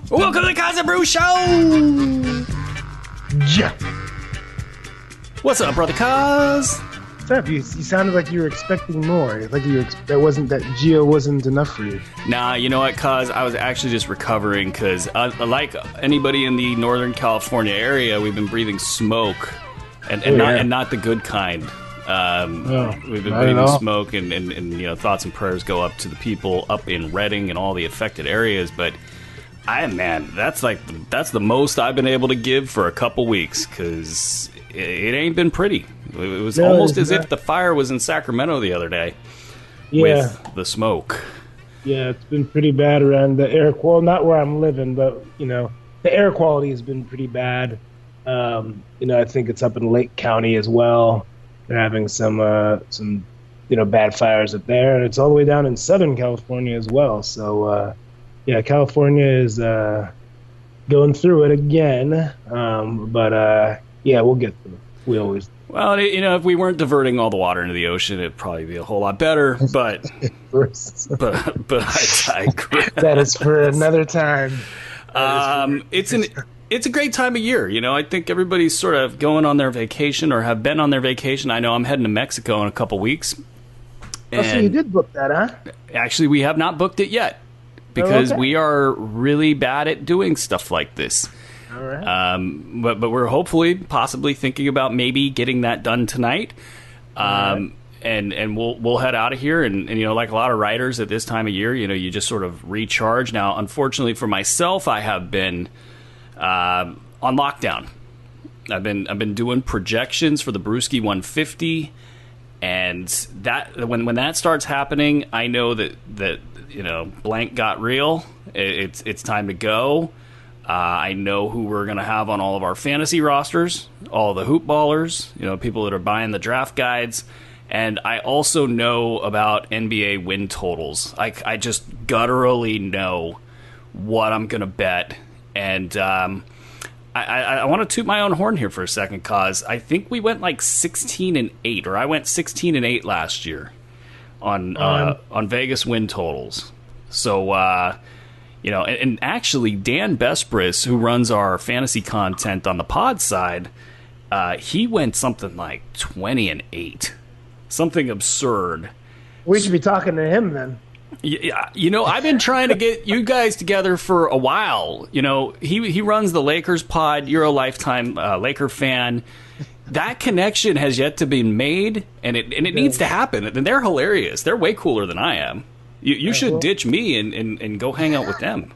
Welcome to the Cosmic Brew Show! Yeah. What's up, brother Cos? What's up? You sounded like you were expecting more. Like that Geo wasn't enough for you. Nah, you know what, Cos? I was actually just recovering because, like anybody in the Northern California area, we've been breathing smoke, and not the good kind. We've been breathing smoke, and you know, thoughts and prayers go up to the people up in Redding and all the affected areas, but. That's the most I've been able to give for a couple weeks because it ain't been pretty. It was almost as if the fire was in Sacramento the other day with the smoke. Yeah, it's been pretty bad around the air quality. Not where I'm living, but you know, the air quality has been pretty bad. I think it's up in Lake County as well. They're having some bad fires up there, and it's all the way down in Southern California as well. So. Yeah, California is going through it again, but we'll get through it. We always. Well, you know, if we weren't diverting all the water into the ocean, it'd probably be a whole lot better. But but I digress. That is for another time. It's a great time of year. You know, I think everybody's sort of going on their vacation or have been on their vacation. I know I'm heading to Mexico in a couple weeks. So you did book that, huh? Actually, we have not booked it yet. Because we are really bad at doing stuff like this. All right. But we're possibly thinking about maybe getting that done tonight. And we'll head out of here. And, you know, like a lot of writers at this time of year, you know, you just sort of recharge. Now, unfortunately for myself, I have been on lockdown. I've been doing projections for the Brewski 150. And that when that starts happening, I know that you know, blank got real. It's time to go. I know who we're going to have on all of our fantasy rosters, all the hoop ballers, you know, people that are buying the draft guides. And I also know about NBA win totals. I just gutturally know what I'm going to bet. And I want to toot my own horn here for a second, cause I think we went like 16-8, or I went 16-8 last year on Vegas win totals. So, you know, and actually Dan Bespris, who runs our fantasy content on the pod side, he went something like 20-8, something absurd. We should be talking to him then. Yeah, you know, I've been trying to get you guys together for a while. You know, he runs the Lakers pod. You're a lifetime Laker fan. That connection has yet to be made, and it needs to happen. And they're hilarious. They're way cooler than I am. You should ditch me and go hang out with them.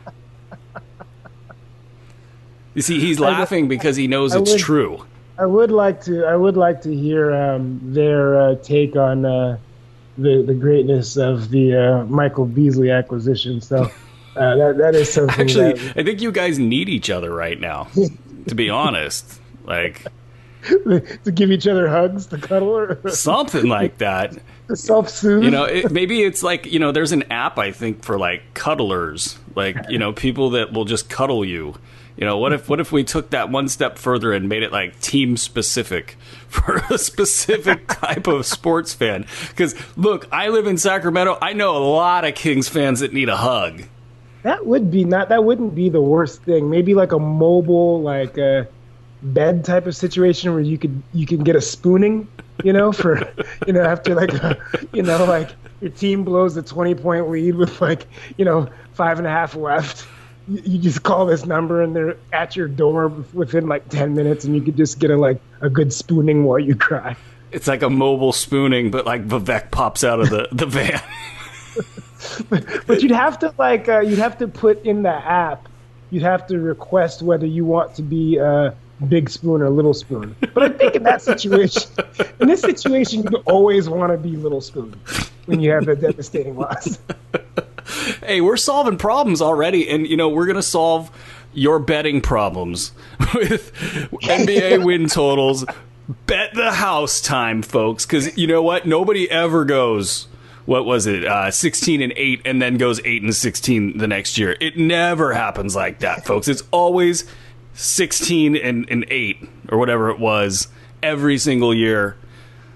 You see, he's laughing because he knows it's true. I would like to hear their take on the greatness of the Michael Beasley acquisition. So that is something. Actually, I think you guys need each other right now. To be honest, like. To give each other hugs, to cuddle, or something like that. To self-soothe. You know, maybe it's like, you know, there's an app I think for like cuddlers, like, you know, people that will just cuddle you. You know, what if we took that one step further and made it like team specific for a specific type of sports fan? Because look, I live in Sacramento. I know a lot of Kings fans that need a hug. That wouldn't be the worst thing. Maybe like a mobile, like bed type of situation where you can get a spooning, you know, for, you know, after like like your team blows a 20-point lead with like, you know, 5.5 left. You just call this number and they're at your door within like 10 minutes, and you could just get a good spooning while you cry. It's like a mobile spooning, but like Vivek pops out of the van. But you'd have to put in the app. You'd have to request whether you want to be big spoon or little spoon. But I think in this situation, you always want to be little spoon when you have a devastating loss. Hey, we're solving problems already, and you know we're gonna solve your betting problems with NBA win totals. Bet the house time, folks, because you know what? Nobody ever goes. What was it? 16-8, and then goes 8-16 the next year. It never happens like that, folks. It's always 16-8 or whatever it was every single year.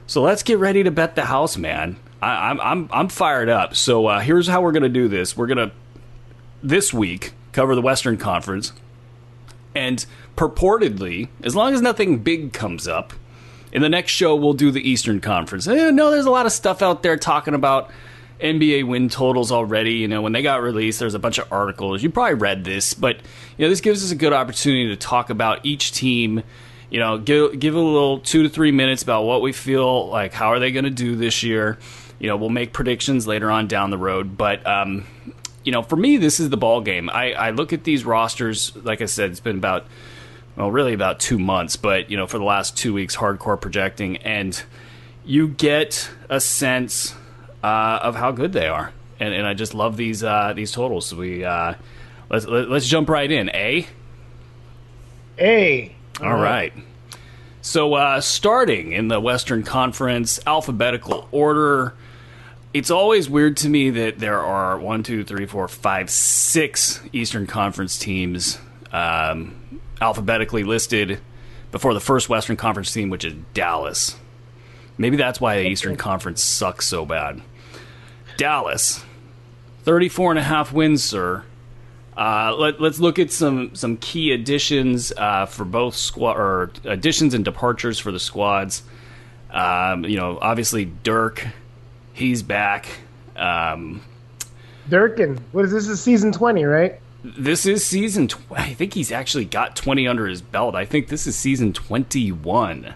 So let's get ready to bet the house, man. I'm fired up. So here's how we're gonna do this. We're gonna this week, cover the Western Conference. And purportedly, as long as nothing big comes up, in the next show we'll do the Eastern Conference. No, there's a lot of stuff out there talking about NBA win totals already. When they got released, there's a bunch of articles. You probably read this, but this gives us a good opportunity to talk about each team. Give a little 2 to 3 minutes about what we feel like. How are they going to do this year? We'll make predictions later on down the road, but for me, this is the ball game. I look at these rosters. Like I said, it's been about 2 months, but for the last 2 weeks, hardcore projecting, and you get a sense of how good they are, and I just love these totals. So let's jump right in. All right. So starting in the Western Conference, alphabetical order. It's always weird to me that there are 1, 2, 3, 4, 5, 6 Eastern Conference teams alphabetically listed before the first Western Conference team, which is Dallas. Maybe that's why the Eastern Conference sucks so bad. Dallas, 34.5 wins, sir. Let's look at some key additions for both squad, or additions and departures for the squads. Obviously Dirk, he's back. Dirk, and what is this? Is season 20, right? This is season. I think he's actually got 20 under his belt. I think this is season 21.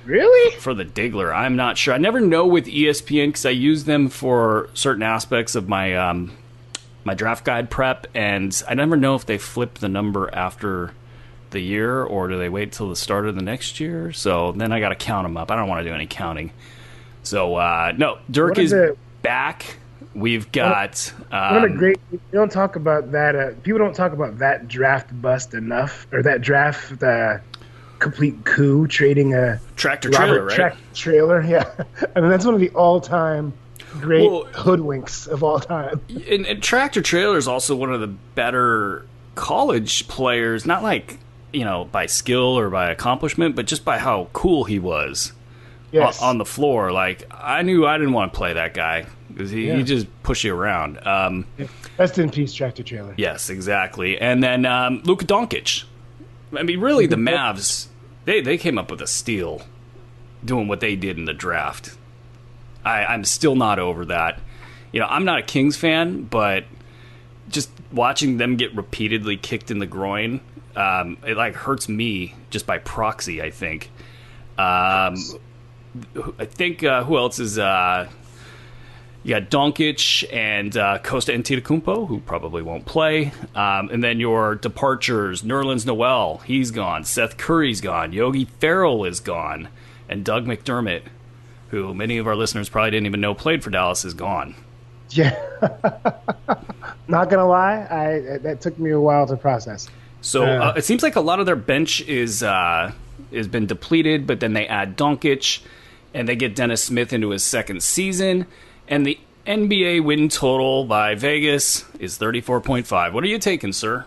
Really? For the Diggler, I'm not sure. I never know with ESPN because I use them for certain aspects of my my draft guide prep, and I never know if they flip the number after the year or do they wait till the start of the next year. So then I got to count them up. I don't want to do any counting. So no, Dirk is back. We've got what a great. You don't talk about that. People don't talk about that draft bust enough, or that draft complete coup, trading a tractor trailer, right? Tractor trailer, yeah. I mean, that's one of the all-time great hoodwinks of all time. And tractor trailer is also one of the better college players, not like by skill or by accomplishment, but just by how cool he was. Yes. On the floor. Like, I knew I didn't want to play that guy because he just push you around. Rest in peace, tractor trailer. Yes, exactly. And then Luka Doncic. I mean, really, the Mavs, they came up with a steal doing what they did in the draft. I'm still not over that. I'm not a Kings fan, but just watching them get repeatedly kicked in the groin, it like hurts me just by proxy, I think. I think who else is you got Doncic and Costa Antetokounmpo, who probably won't play, and then your departures: Nerlens Noel, he's gone. Seth Curry's gone. Yogi Ferrell is gone, and Doug McDermott, who many of our listeners probably didn't even know played for Dallas, is gone. Yeah, not gonna lie, that took me a while to process. So it seems like a lot of their bench is been depleted, but then they add Doncic, and they get Dennis Smith into his second season, and the NBA win total by Vegas is 34.5. What are you taking, sir?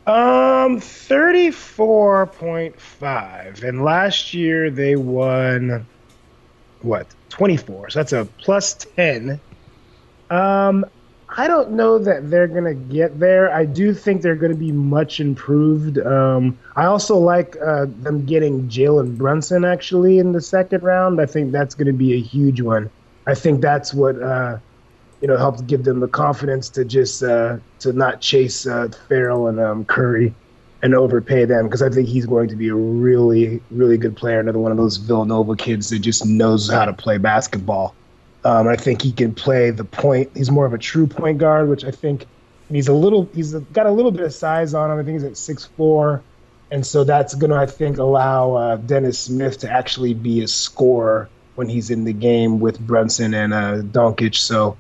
34.5. And last year they won 24. So that's a plus 10. I don't know that they're going to get there. I do think they're going to be much improved. I also like them getting Jalen Brunson actually in the second round. I think that's going to be a huge one. I think that's what helps give them the confidence to just to not chase Farrell and Curry and overpay them, because I think he's going to be a really, really good player. Another one of those Villanova kids that just knows how to play basketball. I think he can play the point. He's more of a true point guard, which I think he's got a little bit of size on him. I think he's at 6'4", and so that's going to, I think, allow Dennis Smith to actually be a scorer when he's in the game with Brunson and Doncic. So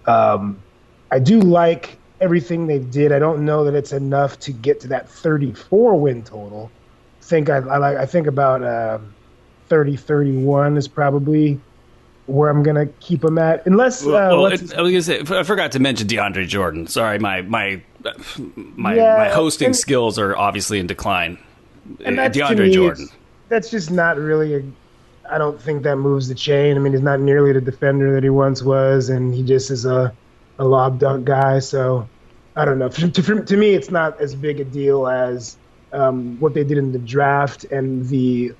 I do like everything they did. I don't know that it's enough to get to that 34 win total. I think about 30-31 is probably where I'm gonna keep them at, unless. I was gonna say, I forgot to mention DeAndre Jordan. Sorry, my hosting skills are obviously in decline. And DeAndre Jordan. That's just not really I don't think that moves the chain. I mean, he's not nearly the defender that he once was, and he just is a lob dunk guy. So I don't know. To me, it's not as big a deal as what they did in the draft and the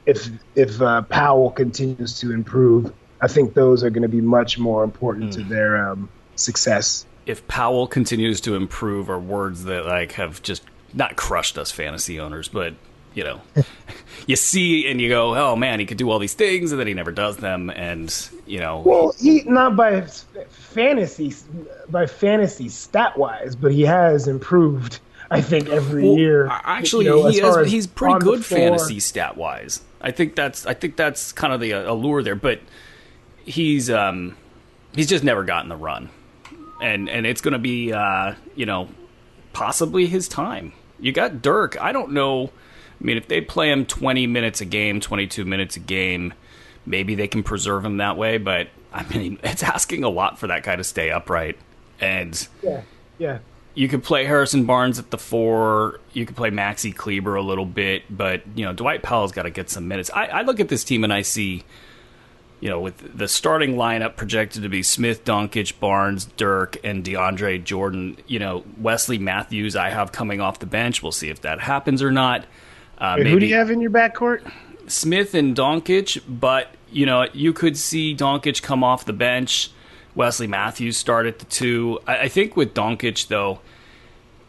if Powell continues to improve. I think those are going to be much more important to their success. If Powell continues to improve, are words that like have just not crushed us fantasy owners, but you know, you see and you go, oh man, he could do all these things, and then he never does them, and you know. Well, he not by fantasy stat wise, but he has improved. I think every year. Actually, he's pretty good fantasy stat wise. I think that's kind of the allure there, but he's just never gotten the run, and it's going to be possibly his time. You got Dirk. I don't know. I mean, if they play him 20 minutes a game, 22 minutes a game, maybe they can preserve him that way. But, I mean, it's asking a lot for that guy to stay upright. And yeah, you could play Harrison Barnes at the 4. You could play Maxi Kleber a little bit. But, Dwight Powell's got to get some minutes. I look at this team and I see, with the starting lineup projected to be Smith, Doncic, Barnes, Dirk, and DeAndre Jordan, Wesley Matthews I have coming off the bench. We'll see if that happens or not. Who do you have in your backcourt? Smith and Doncic, but you could see Doncic come off the bench. Wesley Matthews start at the 2. I think with Doncic though,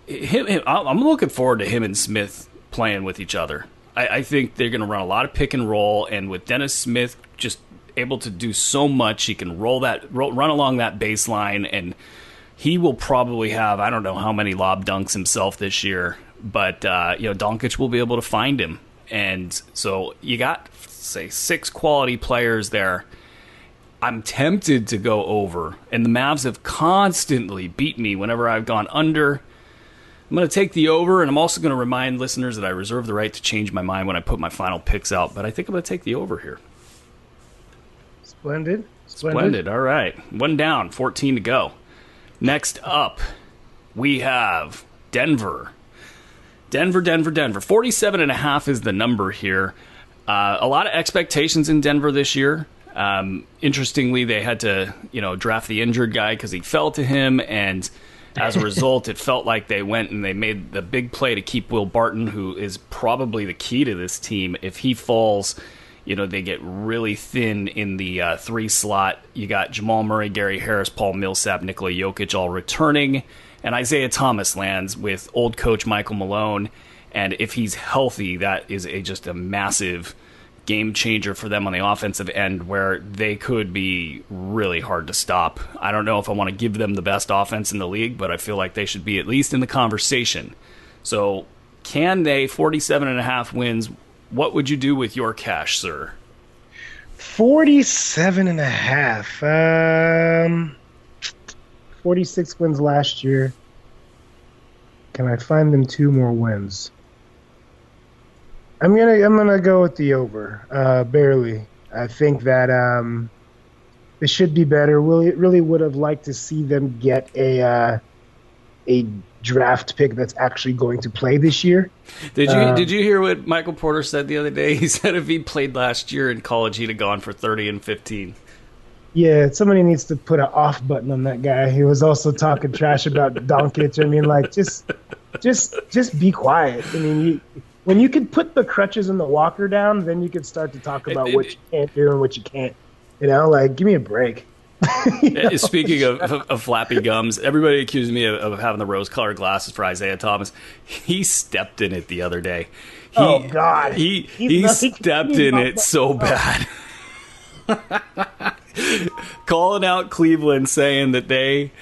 I'm looking forward to him and Smith playing with each other. I think they're going to run a lot of pick and roll, and with Dennis Smith just able to do so much, he can run along that baseline, and he will probably have I don't know how many lob dunks himself this year. But, Doncic will be able to find him. And so you got, say, 6 quality players there. I'm tempted to go over. And the Mavs have constantly beat me whenever I've gone under. I'm going to take the over, and I'm also going to remind listeners that I reserve the right to change my mind when I put my final picks out. But I think I'm going to take the over here. Splendid. All right. 1 down, 14 to go. Next up, we have Denver. 47.5 is the number here. A lot of expectations in Denver this year. Interestingly, they had to, draft the injured guy because he fell to him, and as a result, it felt like they went and they made the big play to keep Will Barton, who is probably the key to this team. If he falls, they get really thin in the 3 slot. You got Jamal Murray, Gary Harris, Paul Millsap, Nikola Jokic all returning. And Isaiah Thomas lands with old coach Michael Malone. And if he's healthy, that is just a massive game changer for them on the offensive end, where they could be really hard to stop. I don't know if I want to give them the best offense in the league, but I feel like they should be at least in the conversation. So can they, 47.5 wins, what would you do with your cash, sir? 47.5. 46 wins last year. Can I find them 2 more wins? I'm gonna go with the over. Barely. I think that they should be better. Really would have liked to see them get a draft pick that's actually going to play this year. Did you hear what Michael Porter said the other day? He said if he played last year in college, he'd have gone for 30 and 15. Yeah, somebody needs to put an off button on that guy. He was also talking trash about Doncic. I mean, like, just be quiet. I mean, when you can put the crutches and the walker down, then you can start to talk about what you can't do and what you can't. Give me a break. Speaking of flappy gums, everybody accused me of having the rose-colored glasses for Isaiah Thomas. He stepped in it the other day. Oh, God. He stepped in it so bad. Calling out Cleveland, saying that they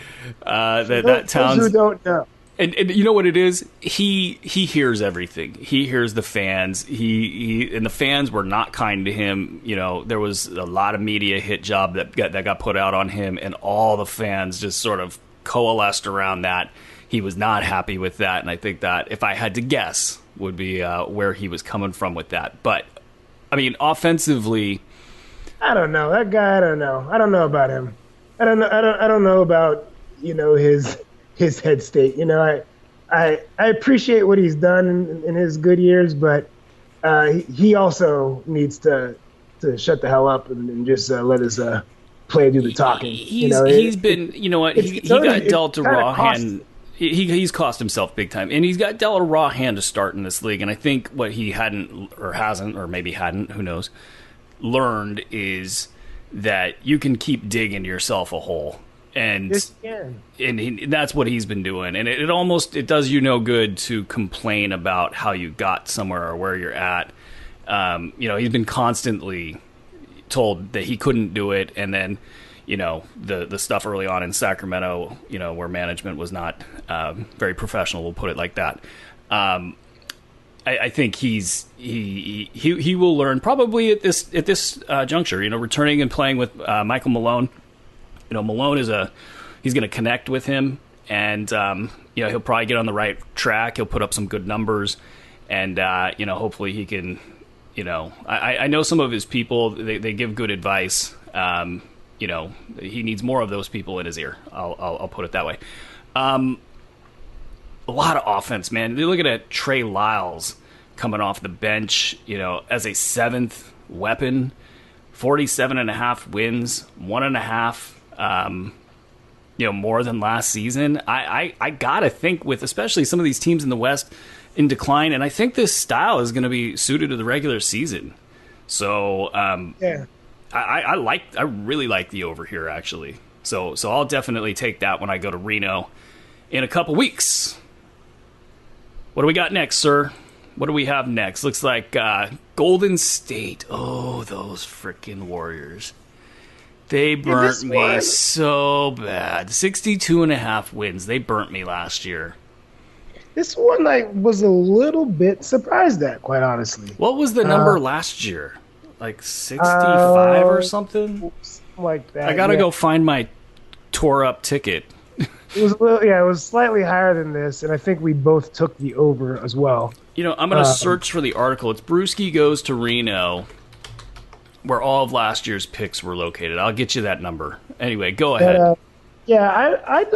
that town's who don't know. And you know what it is? He hears everything. He hears the fans. He and the fans were not kind to him. There was a lot of media hit job that got put out on him, and all the fans just sort of coalesced around that. He was not happy with that, and I think that, if I had to guess, would be where he was coming from with that. But I mean, offensively, I don't know that guy. I don't know about him. I don't know about his head state. I appreciate what he's done in his good years, but he also needs to shut the hell up and just let his play do the talking. He's been, you know what, he got dealt a raw hand. He's cost himself big time, and he's got dealt a raw hand to start in this league. And I think what he hadn't, or hasn't, or maybe hadn't, who knows, learned is that you can keep digging yourself a hole, and that's what he's been doing. And it does you no good to complain about how you got somewhere or where you're at. He's been constantly told that he couldn't do it, and then the stuff early on in Sacramento, where management was not very professional, we'll put it like that. I think he will learn probably at this juncture. Returning and playing with Michael Malone. Malone he's going to connect with him, and he'll probably get on the right track. He'll put up some good numbers, and hopefully he can. I know some of his people. They give good advice. He needs more of those people in his ear. I'll put it that way. A lot of offense, man. You're looking at Trey Lyles coming off the bench, as a seventh weapon, 47.5 wins, 1.5, more than last season. I gotta think with especially some of these teams in the West in decline, and I think this style is going to be suited to the regular season. So, I really like the over here, actually. So I'll definitely take that when I go to Reno in a couple weeks. What do we got next, sir? What do we have next? Looks like Golden State. Oh, those freaking Warriors. They burnt me so bad. 62.5 wins. They burnt me last year. This one I was a little bit surprised at, quite honestly. What was the number last year? Like 65 or something? Something like that. I gotta go find my tore up ticket. It was slightly higher than this, and I think we both took the over as well. I'm gonna search for the article. It's Brewski Goes to Reno, where all of last year's picks were located. I'll get you that number. Anyway, go ahead. It has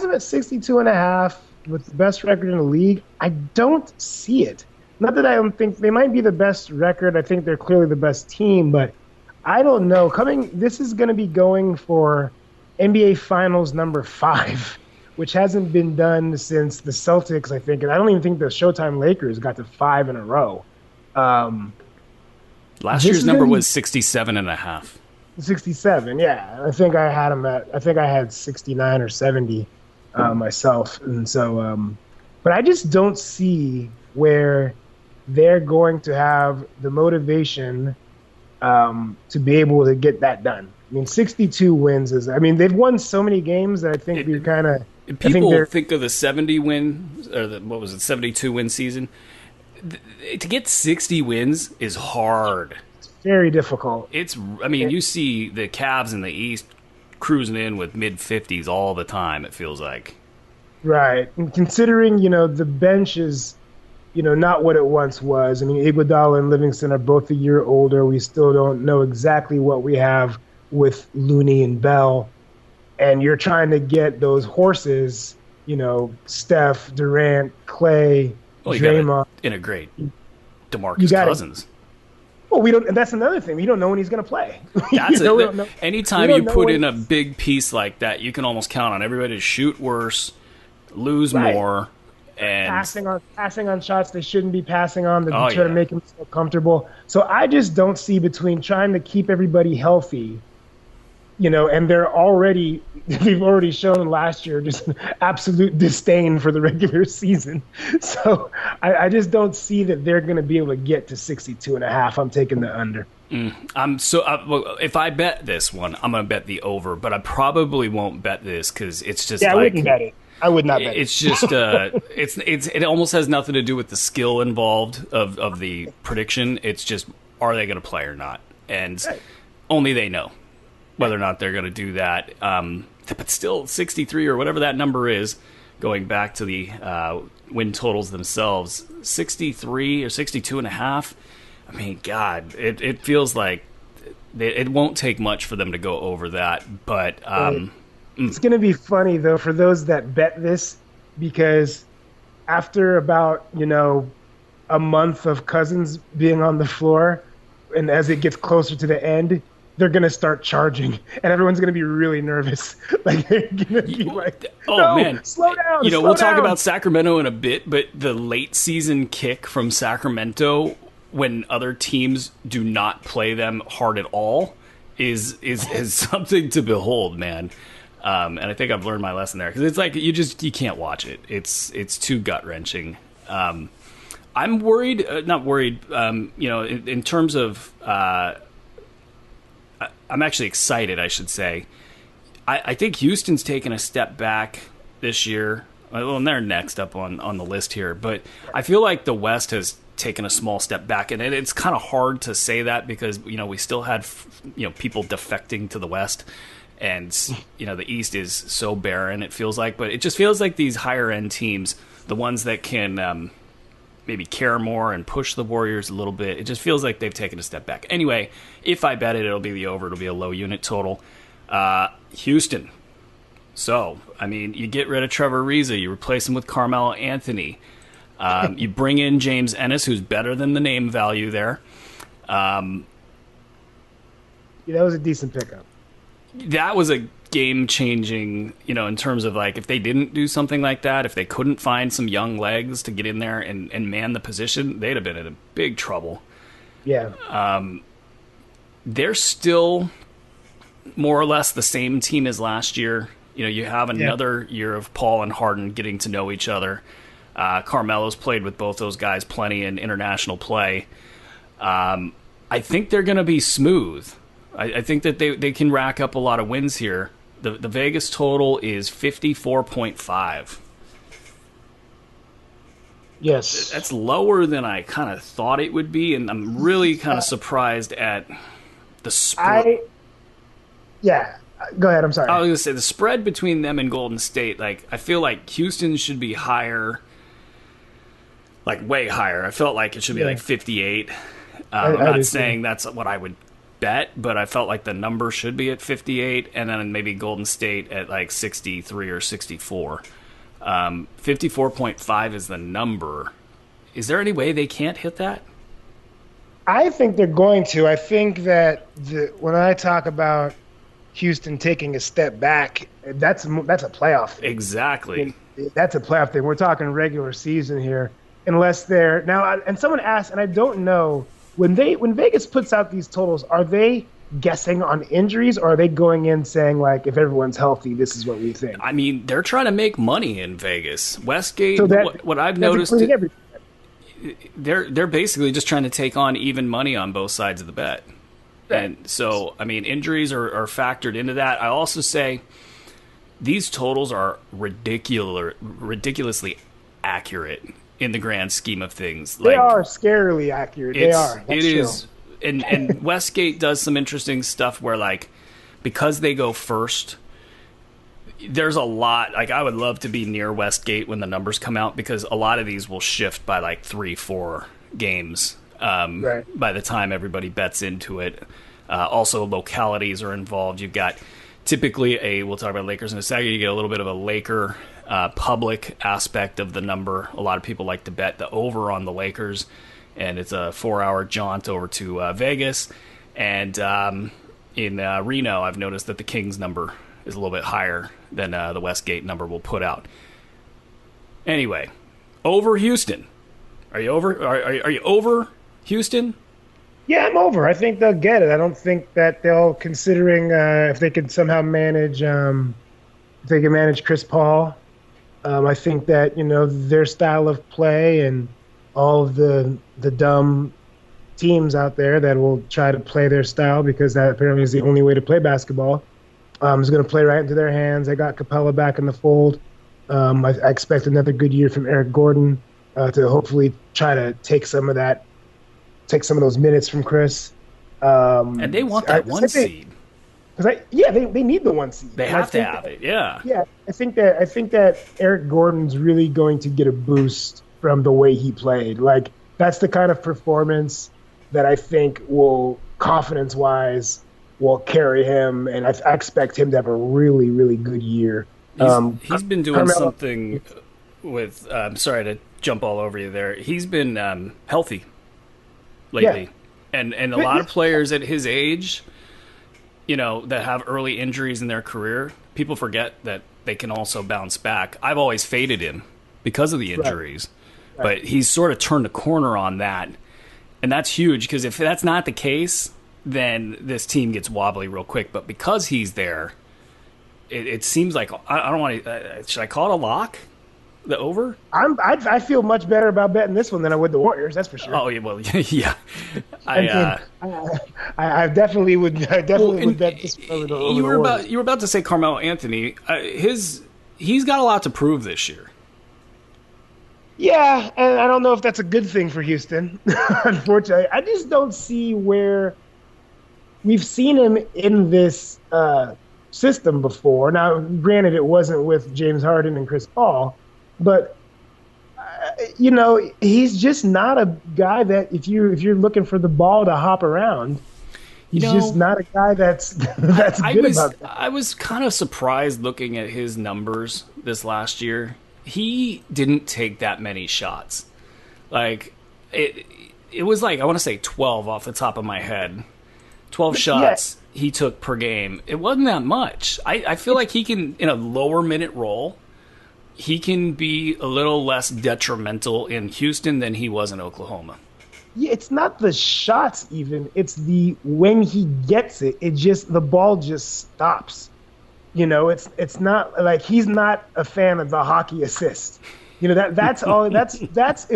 them at 62.5 with the best record in the league. I don't see it. Not that I don't think they might be the best record. I think they're clearly the best team, but I don't know. This is going to be going for NBA Finals number 5, which hasn't been done since the Celtics, I think. And I don't even think the Showtime Lakers got to 5 in a row. Last year's number was 67.5. 67, yeah. I think I had 69 or 70 myself. And so, but I just don't see where they're going to have the motivation to be able to get that done. I mean, 62 wins they've won so many games that I think we're kind of... People think of the 70 win, or 72 win season. To get 60 wins is hard. It's very difficult. You see the Cavs in the East cruising in with mid-50s all the time, it feels like. Right. And considering, the bench is, not what it once was. Iguodala and Livingston are both a year older. We still don't know exactly what we have with Looney and Bell. And you're trying to get those horses, Steph, Durant, Clay, Draymond. Integrate DeMarcus Cousins. Well, we don't. And that's another thing. We don't know when he's going to play. That's it. Anytime you put in a big piece like that, you can almost count on everybody to shoot worse, lose more, and passing on shots they shouldn't be passing on to try to make him feel comfortable. So I just don't see between trying to keep everybody healthy, and they've already shown last year just absolute disdain for the regular season. So I just don't see that they're going to be able to get to 62.5. I'm taking the under. If I bet this one, I'm going to bet the over, but I probably won't bet this because it's just I wouldn't bet it. I would not bet it. It's just it almost has nothing to do with the skill involved of the prediction. It's just, are they going to play or not? And only they know whether or not they're going to do that. But still, 63 or whatever that number is, going back to the win totals themselves, 63 or 62.5. God, it feels like it won't take much for them to go over that. But it's going to be funny, though, for those that bet this, because after about, a month of Cousins being on the floor, and as it gets closer to the end, they're gonna start charging, and everyone's gonna be really nervous. Like they're gonna be like, Oh "No, man, slow down, we'll slow talk down." about Sacramento in a bit, but the late season kick from Sacramento when other teams do not play them hard at all is something to behold, man. And I think I've learned my lesson there because it's like you can't watch it. It's too gut wrenching. I'm worried, not worried. In terms of, I'm actually excited. I should say. I think Houston's taken a step back this year. Well, and they're next up on the list here, but I feel like the West has taken a small step back, and it's kind of hard to say that because we still had people defecting to the West, and the East is so barren. It feels like, but it just feels like these higher end teams, the ones that can maybe care more and push the Warriors a little bit, it just feels like they've taken a step back. Anyway, if I bet it, it'll be the over. It'll be a low unit total. Houston. So, I mean, you get rid of Trevor Ariza, you replace him with Carmelo Anthony. You bring in James Ennis, who's better than the name value there. Yeah, that was a decent pickup. That was a game-changing, in terms of, like, if they didn't do something like that, if they couldn't find some young legs to get in there and man the position, they'd have been in a big trouble. Yeah. They're still more or less the same team as last year. You have another year of Paul and Harden getting to know each other. Carmelo's played with both those guys plenty in international play. I think they're going to be smooth. I think that they can rack up a lot of wins here. The Vegas total is 54.5. Yes. That's lower than I kind of thought it would be, and I'm really kind of surprised at the spread. Yeah. Go ahead. I'm sorry. I was going to say the spread between them and Golden State. Like, I feel like Houston should be higher, like way higher. I felt like it should be like 58. I'm not saying that's what I would bet, but I felt like the number should be at 58, and then maybe Golden State at like 63 or 64. 54.5 is the number. Is there any way they can't hit that? I think they're going to. I think that when I talk about Houston taking a step back, that's a playoff thing. Exactly. That's a playoff thing. We're talking regular season here. Unless they're now, and someone asked, and I don't know, when Vegas puts out these totals, are they guessing on injuries, or are they going in saying, like, if everyone's healthy, this is what we think? I mean, they're trying to make money in Vegas. Westgate, So what I've noticed, they're basically just trying to take on even money on both sides of the bet. And so, I mean, injuries are factored into that. I also say these totals are ridiculously accurate in the grand scheme of things. They are scarily accurate. They are. It is. And Westgate does some interesting stuff where, like, because they go first, there's a lot. Like, I would love to be near Westgate when the numbers come out, because a lot of these will shift by like 3-4 games. By the time everybody bets into it. Also, localities are involved. You've got typically we'll talk about Lakers in a second, you get a little bit of a Laker public aspect of the number. A lot of people like to bet the over on the Lakers, and it's a 4-hour jaunt over to Vegas. And in Reno, I've noticed that the Kings number is a little bit higher than the Westgate number will put out. Anyway, over Houston. Are you over? Are you over Houston? Yeah, I'm over. I think they'll get it. I don't think that they'll, considering if they can somehow manage, if they can manage Chris Paul. I think that, their style of play and all of the dumb teams out there that will try to play their style, because that apparently is the only way to play basketball, is going to play right into their hands. They got Capella back in the fold. I expect another good year from Eric Gordon to hopefully try to take some of those minutes from Chris. And they want that one seed. They need the one seed. They have to have it. Yeah. Yeah, I think that Eric Gordon's really going to get a boost from the way he played. Like, that's the kind of performance that I think will, confidence-wise, will carry him, and I expect him to have a really, really good year. He's been doing something with. I'm sorry to jump all over you there. He's been healthy lately, and a lot of players at his age, that have early injuries in their career, people forget that they can also bounce back. I've always faded him because of the injuries, Right. but he's sort of turned a corner on that, and that's huge because if that's not the case, then this team gets wobbly real quick. But because he's there, it seems like I don't want to. Should I call it a lock? The over? I feel much better about betting this one than I would the Warriors. That's for sure. Oh yeah, well yeah. I definitely would. I definitely would bet this over the over you the were Warriors. about to say Carmelo Anthony. He's got a lot to prove this year. Yeah, and I don't know if that's a good thing for Houston. Unfortunately, I just don't see where we've seen him in this system before. Now, granted, it wasn't with James Harden and Chris Paul, but he's just not a guy that if you're looking for the ball to hop around, he's just not a guy that's good about that. I was kind of surprised looking at his numbers this last year. He didn't take that many shots. Like it was like I want to say 12 off the top of my head. 12 shots he took per game. It wasn't that much. I feel like he can, in a lower minute role, he can be a little less detrimental in Houston than he was in Oklahoma. Yeah, it's not the shots even. It's the when he gets it, the ball just stops. It's not like he's not a fan of the hockey assist. That's all. That's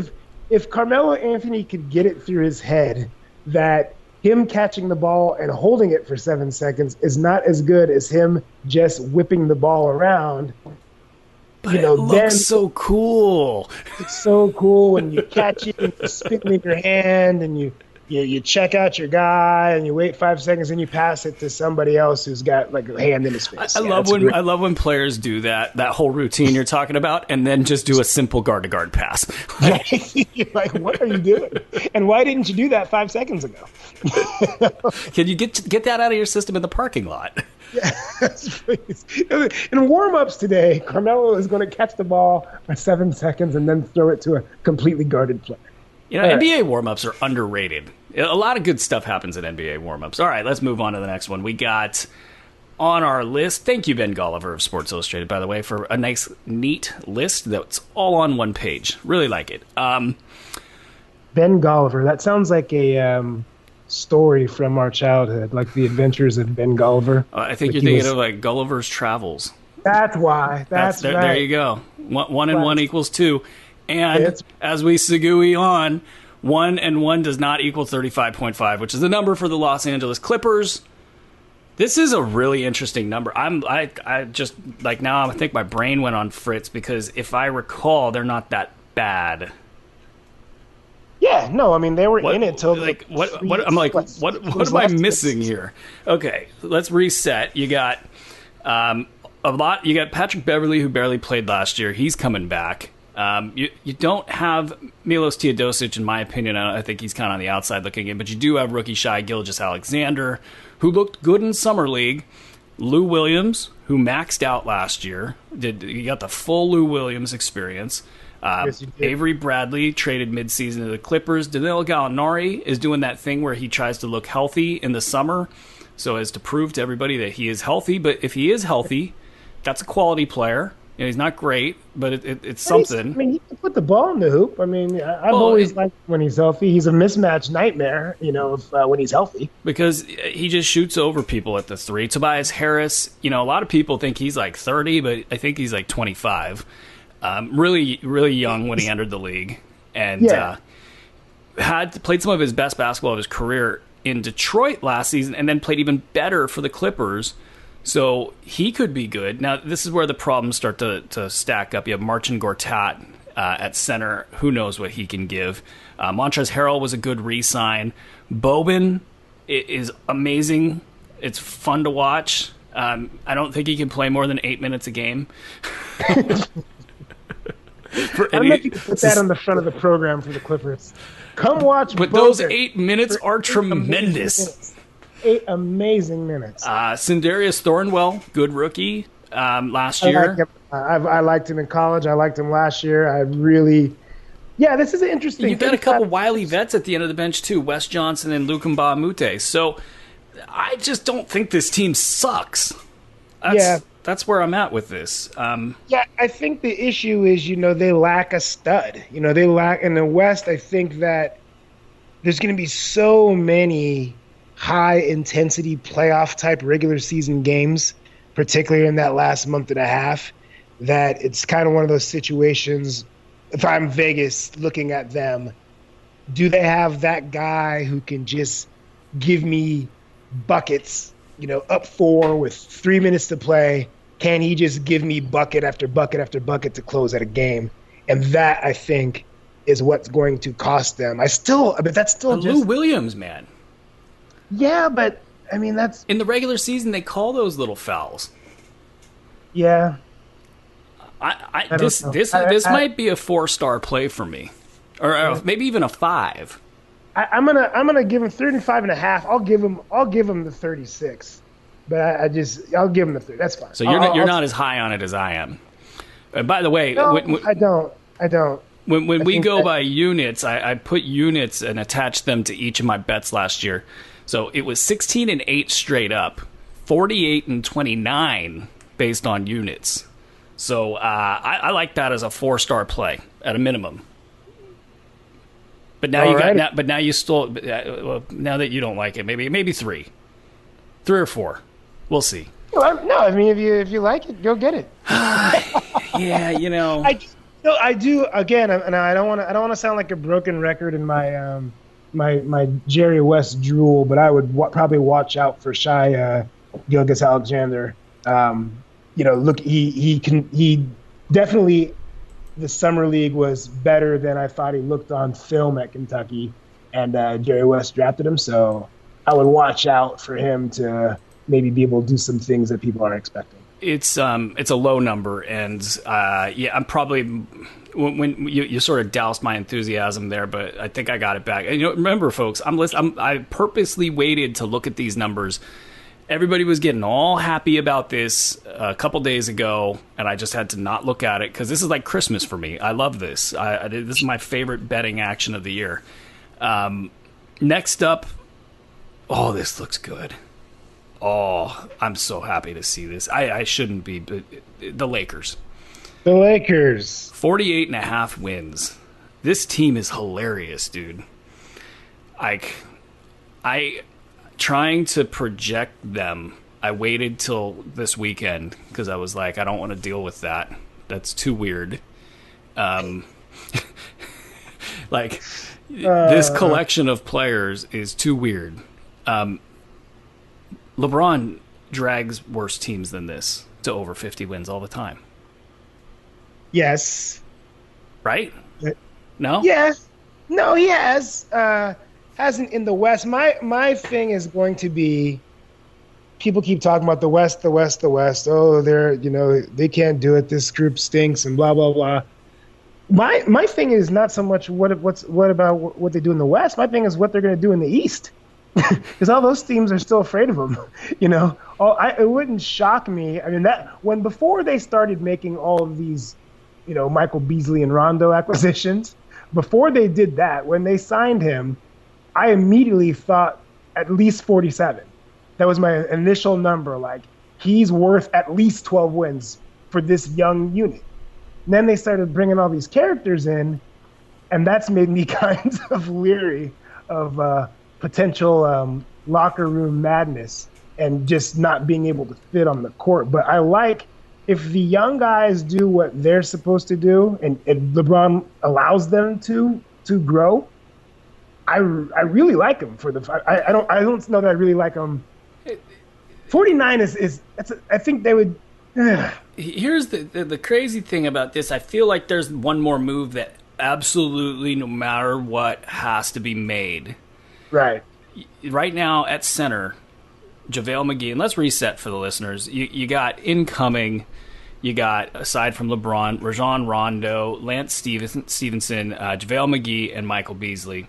if Carmelo Anthony could get it through his head that him catching the ball and holding it for 7 seconds is not as good as him just whipping the ball around. But it looks so cool. It's so cool when you catch it and you spin it in your hand and you check out your guy and you wait 5 seconds and you pass it to somebody else who's got like a hand in his face. I love when players do that whole routine you're talking about and then just do a simple guard-to-guard pass. You're like, what are you doing? And why didn't you do that 5 seconds ago? Can you get that out of your system in the parking lot? Yes, please. In warm-ups today, Carmelo is going to catch the ball for 7 seconds and then throw it to a completely guarded player. NBA warm-ups are underrated. A lot of good stuff happens at NBA warm-ups. All right, let's move on to the next one. We got on our list, thank you, Ben Golliver of Sports Illustrated, by the way, for a nice, neat list that's all on one page. Really like it. Ben Golliver, that sounds like a story from our childhood, like the adventures of Ben Golliver. I think you're thinking of like Gulliver's Travels. That's why. That's right. There you go. One and one equals two. And as we segue on, 1 and 1 does not equal 35.5, which is the number for the Los Angeles Clippers. This is a really interesting number. I just like now I think my brain went on Fritz because if I recall, they're not that bad. Yeah, no, I mean they were in it till what am I missing here? Okay, let's reset. You got a lot. You got Patrick Beverley who barely played last year. He's coming back. You don't have Milos Teodosic, in my opinion. I think he's kind of on the outside looking in, but you do have rookie Shai Gilgeous-Alexander, who looked good in Summer League. Lou Williams, who maxed out last year. You got the full Lou Williams experience. Yes, Avery Bradley traded midseason to the Clippers. Danilo Gallinari is doing that thing where he tries to look healthy in the summer so as to prove to everybody that he is healthy. But if he is healthy, that's a quality player. He's not great, but it's something. He can put the ball in the hoop. I've always liked when he's healthy. He's a mismatch nightmare, when he's healthy. Because he just shoots over people at the three. Tobias Harris, a lot of people think he's like 30, but I think he's like 25. Really, really young when he entered the league. And had played some of his best basketball of his career in Detroit last season and then played even better for the Clippers. So he could be good. Now, this is where the problems start to stack up. You have Marcin Gortat at center. Who knows what he can give. Montrezl Harrell was a good re-sign. Boban is amazing. It's fun to watch. I don't think he can play more than 8 minutes a game. I don't know if you can put that on the front of the program for the Clippers. Come watch But Boban those 8 minutes are tremendous. 8 amazing minutes. Sindarius Thornwell, good rookie last year. I liked him in college. I liked him last year. This is an interesting. You've got a couple wily vets at the end of the bench too, Wes Johnson and Luka Mbamute. So I just don't think this team sucks. That's where I'm at with this. Yeah, I think the issue is, they lack a stud. They lack in the West. I think that there's going to be so many high intensity playoff type regular season games, particularly in that last month and a half, that it's kind of one of those situations. If I'm Vegas looking at them, do they have that guy who can just give me buckets, up 4 with 3 minutes to play? Can he just give me bucket after bucket after bucket to close out a game? And that, I think, is what's going to cost them. That's still Lou Williams, man. Yeah, but I mean, that's in the regular season they call those little fouls. Yeah. This might be a 4-star play for me, or maybe even a 5. I'm gonna give him 35.5. I'll give him the 36. But I'll give him the 3. That's fine. So you're not as high on it as I am. By the way, no, I don't. When we go by units, I put units and attached them to each of my bets last year. So it was 16-8 straight up, 48-29 based on units. So I like that as a 4-star play at a minimum. But now now that you don't like it, maybe 3 or 4. We'll see. Well, no, I mean, if you like it, go get it. Yeah, I do. Again, and I don't want to sound like a broken record in my my Jerry West drool, but I would probably watch out for Shai Gilgeous-Alexander. Look, he definitely, the summer league was better than I thought he looked on film at Kentucky, and Jerry West drafted him, so I would watch out for him to maybe be able to do some things that people aren't expecting. It's a low number, and I'm probably when you sort of doused my enthusiasm there, but I think I got it back. And remember, folks, I purposely waited to look at these numbers. Everybody was getting all happy about this a couple days ago, and I just had to not look at it because this is like Christmas for me. I love this. This is my favorite betting action of the year. Next up, this looks good. Oh, I'm so happy to see this. I shouldn't be, but the Lakers. The Lakers. 48.5 wins. This team is hilarious, dude. Trying to project them, I waited till this weekend because I was like, I don't want to deal with that. That's too weird. This collection of players is too weird. LeBron drags worse teams than this to over 50 wins all the time. Yes. Right? No? Yes. No, he has. Hasn't in the West. My thing is going to be, people keep talking about the West, the West, the West. Oh, they can't do it. This group stinks and blah, blah, blah. My thing is not so much what about what they do in the West. My thing is what they're going to do in the East. Because all those teams are still afraid of them, It wouldn't shock me. I mean, before they started making all of these, Michael Beasley and Rondo acquisitions, before they did that, when they signed him, I immediately thought at least 47. That was my initial number. Like, he's worth at least 12 wins for this young unit. And then they started bringing all these characters in, and that's made me kind of leery of potential locker room madness and just not being able to fit on the court. But I like, if the young guys do what they're supposed to do and LeBron allows them to grow, I really like him for I don't know that I really like him. 49 I think they would. Here's the crazy thing about this. I feel like there's one more move that absolutely, no matter what, has to be made. Right. Right now at center, JaVale McGee, and let's reset for the listeners. You got incoming, you got, aside from LeBron, Rajon Rondo, Lance Stevenson, JaVale McGee, and Michael Beasley.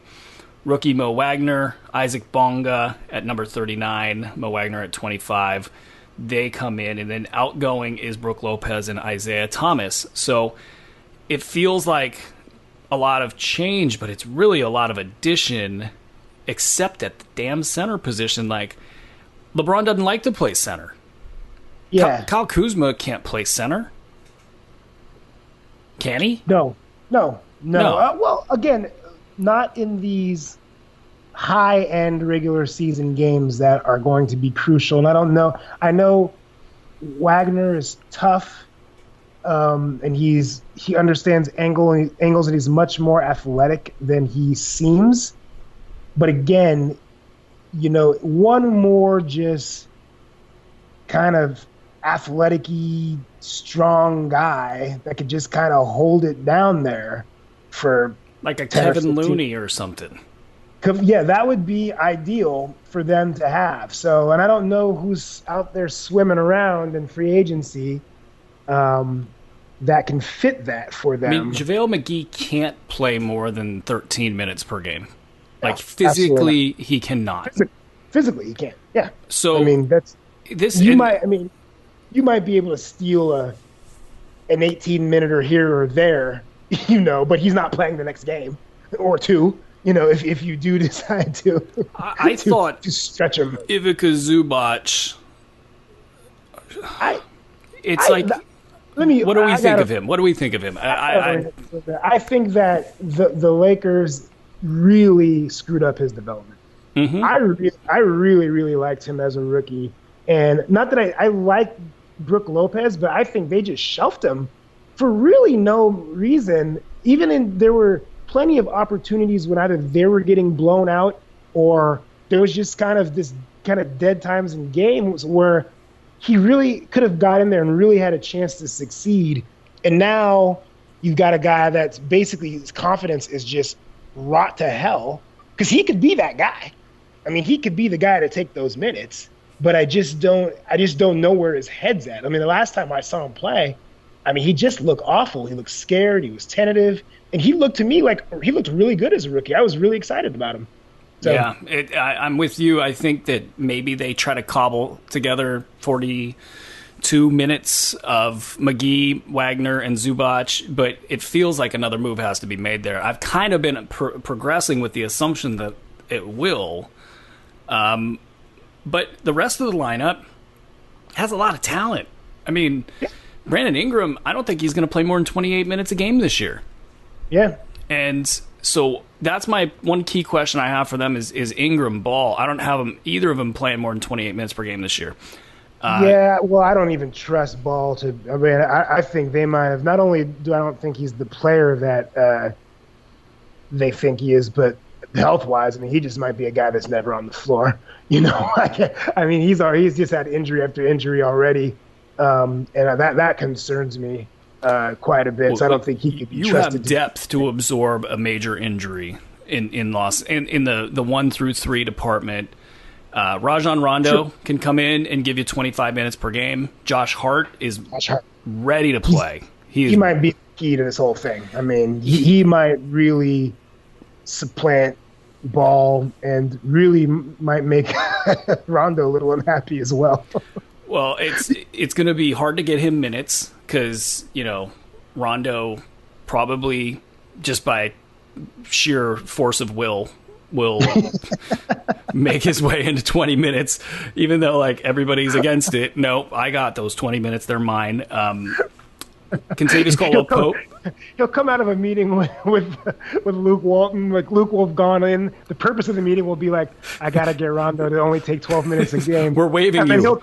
Rookie Mo Wagner, Isaac Bonga at number 39, Mo Wagner at 25. They come in, and then outgoing is Brook Lopez and Isaiah Thomas. So it feels like a lot of change, but it's really a lot of addition, except at the damn center position. Like, LeBron doesn't like to play center. Yeah. Kyle Kuzma can't play center. Can he? No. Well, again, not in these high-end regular season games that are going to be crucial. And I don't know. I know Wagner is tough, and he understands angles, and he's much more athletic than he seems. But again, one more just kind of athletic-y, strong guy that could just kind of hold it down there for like a Kevin Looney or something. Yeah, that would be ideal for them to have. So, and I don't know who's out there swimming around in free agency that can fit that for them. I mean, JaVale McGee can't play more than 13 minutes per game. Like, physically, he cannot. Physically, he can't. Yeah. So, I mean, you might be able to steal an 18-minute here or there, but he's not playing the next game or two. If you do decide to, I thought to stretch him, Ivica Zubac. What do we think of him? What do we think of him? I think that the Lakers really screwed up his development. Mm-hmm. I really, really liked him as a rookie, and not that I like Brook Lopez, but I think they just shelved him for really no reason. There were plenty of opportunities when either they were getting blown out or there was just kind of dead times in games where he really could have got in there and really had a chance to succeed. And now you've got a guy that's basically his confidence is just rot to hell because he could be that guy. I mean, he could be the guy to take those minutes, but I just don't know where his head's at. I mean, the last time I saw him play, I mean, he just looked awful. He looked scared. He was tentative. And he looked to me like he looked really good as a rookie. I was really excited about him. So, yeah, I'm with you. I think that maybe they try to cobble together 42 minutes of McGee, Wagner, and Zubac, but it feels like another move has to be made there. I've kind of been progressing with the assumption that it will. But the rest of the lineup has a lot of talent. I mean, Brandon Ingram, I don't think he's going to play more than 28 minutes a game this year. Yeah. And so that's my one key question I have for them is Ingram Ball. I don't have either of them playing more than 28 minutes per game this year. Well, I don't even trust Ball to. I mean, I think they might have. Not only do I don't think he's the player that they think he is, but health-wise, I mean, he just might be a guy that's never on the floor. I mean, he's just had injury after injury already, and that concerns me quite a bit. So I don't think he could be trusted. You have depth to absorb a major injury in the 1 through 3 department. Rajon Rondo can come in and give you 25 minutes per game. Josh Hart is ready to play. He might be the key to this whole thing. I mean, he might really supplant Ball and really might make Rondo a little unhappy as well. Well, it's going to be hard to get him minutes because, Rondo probably just by sheer force of will make his way into 20 minutes, even though everybody's against it. No, I got those 20 minutes. They're mine. Contavious Caldwell-Pope. He'll come out of a meeting with Luke Walton. Like Luke will have gone in. The purpose of the meeting will be I gotta get Rondo to only take 12 minutes a game. We're waving and you. And then he'll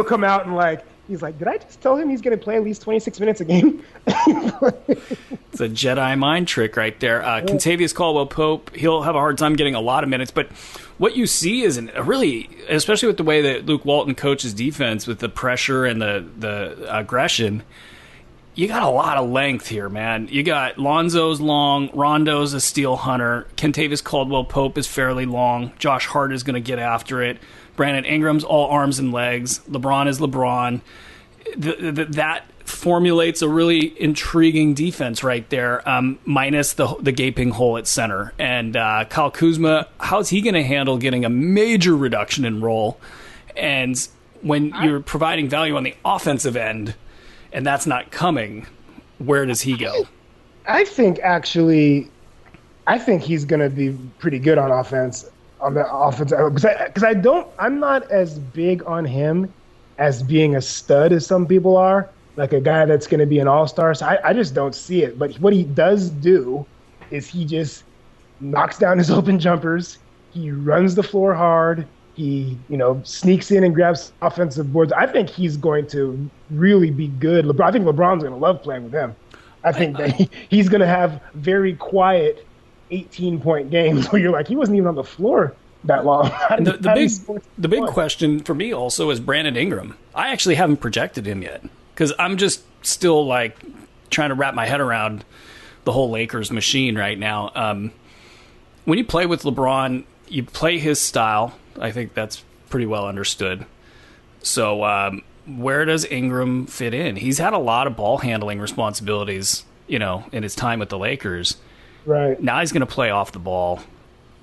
come out and he's like, did I just tell him he's gonna play at least 26 minutes a game? It's a Jedi mind trick right there. Contavious Caldwell-Pope, he'll have a hard time getting a lot of minutes, but what you see is especially with the way that Luke Walton coaches defense with the pressure and the aggression, you got a lot of length here, man. You got Lonzo's long, Rondo's a steal hunter, Contavious Caldwell-Pope is fairly long, Josh Hart is going to get after it, Brandon Ingram's all arms and legs, LeBron is LeBron. That formulates a really intriguing defense right there, minus the gaping hole at center. And Kyle Kuzma, how's he going to handle getting a major reduction in role? And when you're providing value on the offensive end, and that's not coming, where does he go? I think he's going to be pretty good on offense. on the offensive because I'm not as big on him as being a stud as some people are, like a guy that's going to be an all-star. So I just don't see it. But what he does do is he just knocks down his open jumpers. He runs the floor hard. He, sneaks in and grabs offensive boards. I think he's going to really be good. I think LeBron's going to love playing with him. I think that he's going to have very quiet 18-point games where you're like, he wasn't even on the floor that long. The big question for me also is Brandon Ingram. I actually haven't projected him yet because I'm just still like trying to wrap my head around the whole Lakers machine right now. When you play with LeBron, you play his style. I think that's pretty well understood. So where does Ingram fit in? He's had a lot of ball handling responsibilities, in his time with the Lakers. Right. Now he's going to play off the ball.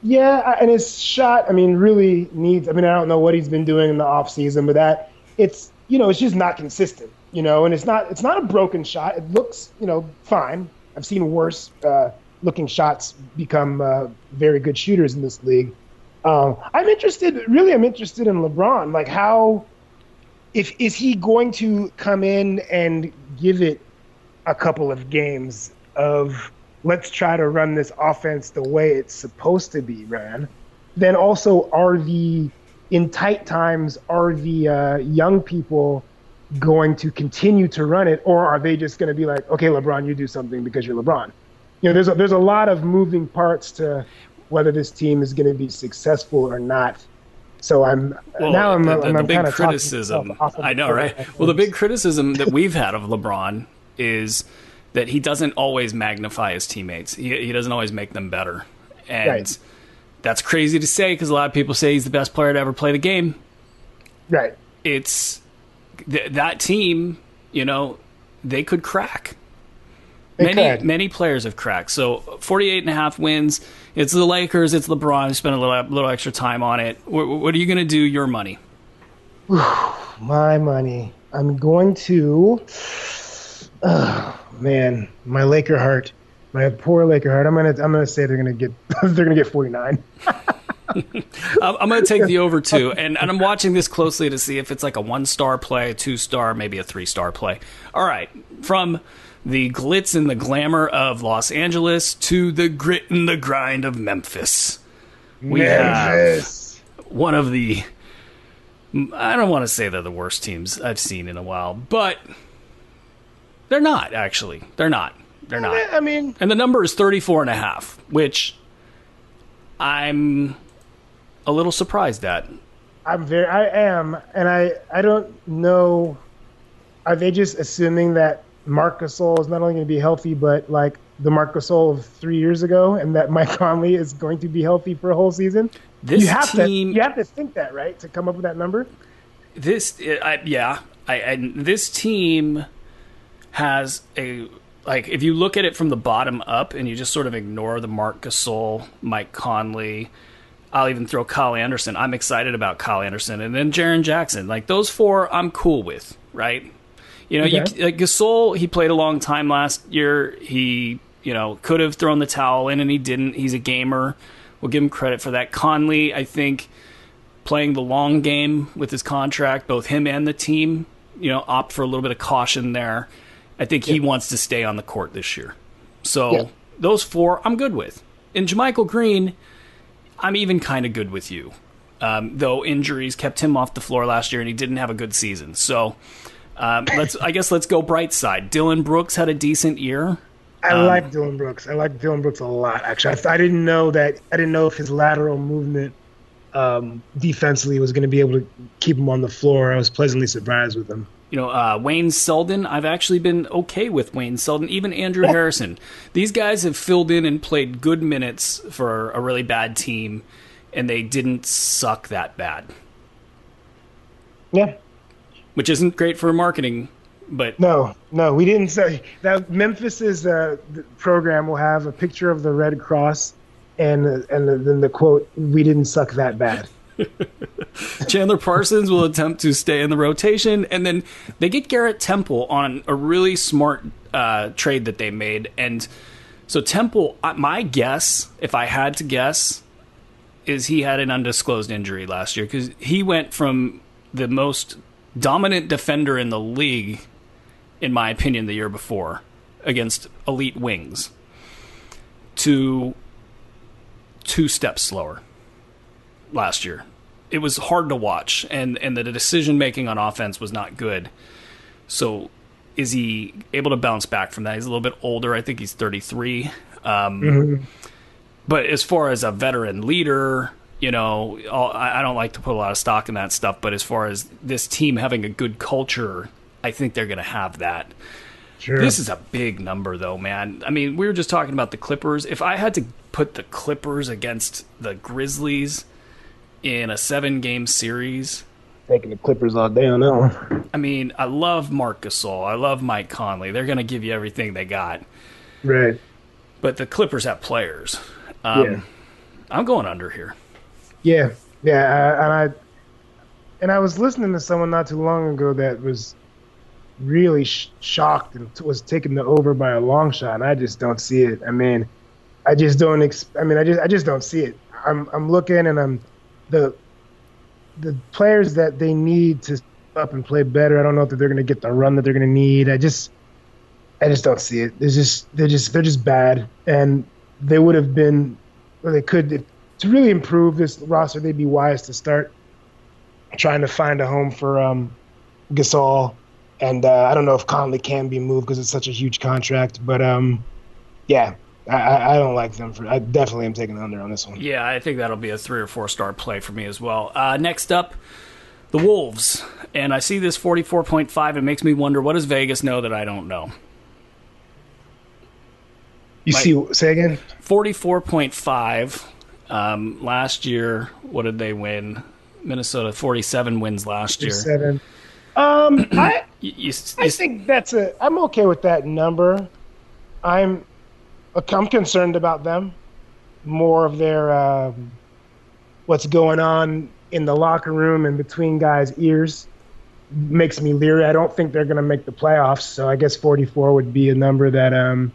Yeah, and his shot, really needs. I don't know what he's been doing in the offseason, but it's just not consistent, and it's not a broken shot. It looks, fine. I've seen worse looking shots become very good shooters in this league. I'm interested in LeBron. Like, is he going to come in and give it a couple of games of let's try to run this offense the way it's supposed to be ran? Then also, in tight times, are the young people going to continue to run it, or are they just going to be like, okay, LeBron, you do something because you're LeBron? There's a lot of moving parts to whether this team is going to be successful or not. So the big criticism. I know, right? Well, the big criticism that we've had of LeBron is that he doesn't always magnify his teammates. He doesn't always make them better, and that's crazy to say because a lot of people say he's the best player to ever play the game. Right. It's that team. They could crack. Many players have cracked. So 48.5 wins. It's the Lakers. It's LeBron. Spend a little extra time on it. What are you going to do? Your money? My money. I'm going to. Man, my Laker heart, my poor Laker heart. I'm gonna say they're gonna get 49. I'm going to take the over too, and I'm watching this closely to see if it's like a 1-star play, a 2-star, maybe a 3-star play. All right, from the glitz and the glamour of Los Angeles to the grit and the grind of Memphis. We have one of the, I don't want to say they're the worst teams I've seen in a while, but they're not, actually. They're not. And the number is 34.5, which I'm a little surprised at. I am, and I don't know, are they just assuming that Marc Gasol is not only going to be healthy, but like the Marc Gasol of 3 years ago, and that Mike Conley is going to be healthy for a whole season? You have to think that, right, to come up with that number? This team has if you look at it from the bottom up and you just sort of ignore the Marc Gasol, Mike Conley, I'll even throw Kyle Anderson. I'm excited about Kyle Anderson, and then Jaren Jackson. Like those four, I'm cool with, right? Gasol, he played a long time last year. He, could have thrown the towel in, and he didn't. He's a gamer. We'll give him credit for that. Conley, I think, playing the long game with his contract, both him and the team, opt for a little bit of caution there. I think he wants to stay on the court this year. So those four, I'm good with. And JaMychal Green, I'm even kind of good with you. Though injuries kept him off the floor last year, and he didn't have a good season. So let's go bright side. Dylan Brooks had a decent year. I like Dylan Brooks. I like Dylan Brooks a lot, actually. I didn't know if his lateral movement defensively was going to be able to keep him on the floor. I was pleasantly surprised with him. Wayne Selden, I've actually been okay with Wayne Selden, even Andrew Harrison. These guys have filled in and played good minutes for a really bad team, and they didn't suck that bad. Yeah. Which isn't great for marketing, but... No, we didn't say... that Memphis's program will have a picture of the Red Cross and then the quote, "We didn't suck that bad." Chandler Parsons will attempt to stay in the rotation, and then they get Garrett Temple on a really smart trade that they made. And so Temple, my guess, if I had to guess, is he had an undisclosed injury last year, because he went from the most dominant defender in the league, in my opinion, the year before against elite wings, to 2 steps slower last year. It was hard to watch, and the decision making on offense was not good. So is he able to bounce back from that? He's a little bit older. I think he's 33. But as far as a veteran leader, you know, I don't like to put a lot of stock in that stuff, but as far as this team having a good culture, I think they're going to have that. Sure. This is a big number, though, man. I mean, we were just talking about the Clippers. If I had to put the Clippers against the Grizzlies in a 7-game series, Taking the Clippers all day on that one. I mean, I love Marc Gasol. I love Mike Conley. They're going to give you everything they got. Right. But the Clippers have players. Yeah. I'm going under here. Yeah. And I was listening to someone not too long ago that was really shocked and was taking the over by a long shot. And I just don't see it. I mean, I just don't see it. I'm looking, and the players that they need to step up and play better. I don't know if they're going to get the run that they're going to need. I just don't see it. They're just bad, and they would have been, or they could, to really improve this roster. They'd be wise to start trying to find a home for Gasol, and I don't know if Conley can be moved because it's such a huge contract. But yeah. I don't like them. I definitely am taking the under on this one. Yeah, I think that'll be a 3 or 4 star play for me as well. Next up, the Wolves. And I see this 44.5. It makes me wonder, what does Vegas know that I don't know? Say again? 44.5. Last year, what did they win? Minnesota, 47 wins last year. 47. I think I'm okay with that number. I'm concerned about them, more of their what's going on in the locker room and between guys' ears makes me leery. I don't think they're going to make the playoffs, so I guess 44 would be a number that I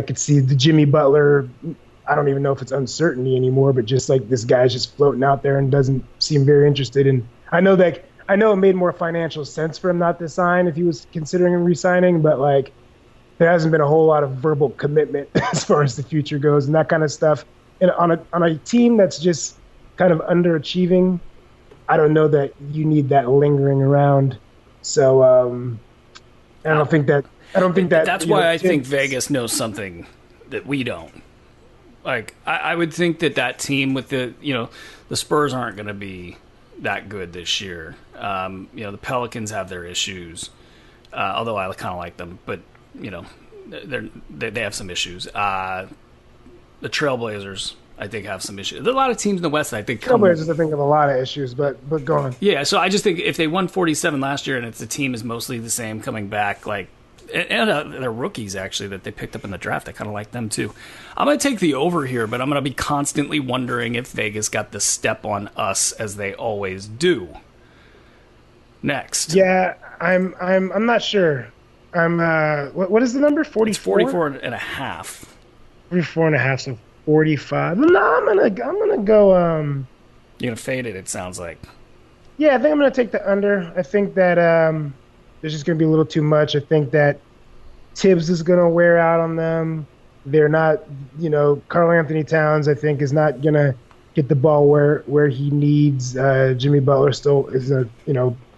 could see. The Jimmy Butler, I don't even know if it's uncertainty anymore, but just like this guy's just floating out there and doesn't seem very interested in. I know it made more financial sense for him not to sign if he was considering re-signing, but like, there hasn't been a whole lot of verbal commitment as far as the future goes and that kind of stuff. And on a team that's just kind of underachieving, I don't know that you need that lingering around. So I don't think that. That's why I think Vegas knows something that we don't. Like, I would think that team with the Spurs aren't going to be that good this year. The Pelicans have their issues, although I kind of like them, but. They have some issues. The Trailblazers, I think, have some issues. There are a lot of teams in the West that I think Trailblazers, I think, have a lot of issues, but go on. Yeah, so I just think if they won 47 last year and the team is mostly the same coming back, like, and they're rookies, actually, that they picked up in the draft. I kind of like them, too. I'm going to take the over here, but I'm going to be constantly wondering if Vegas got the step on us as they always do. Next. Yeah, I'm not sure. I'm what is the number? 44? It's 44 and a half. 44 and a half, so 45. No, I'm gonna go You're gonna fade it sounds like. Yeah, I think I'm gonna take the under. I think that there's just gonna be a little too much. I think that Tibbs is gonna wear out on them. They're not, Karl Anthony Towns, I think, is not gonna get the ball where he needs. Jimmy Butler still is a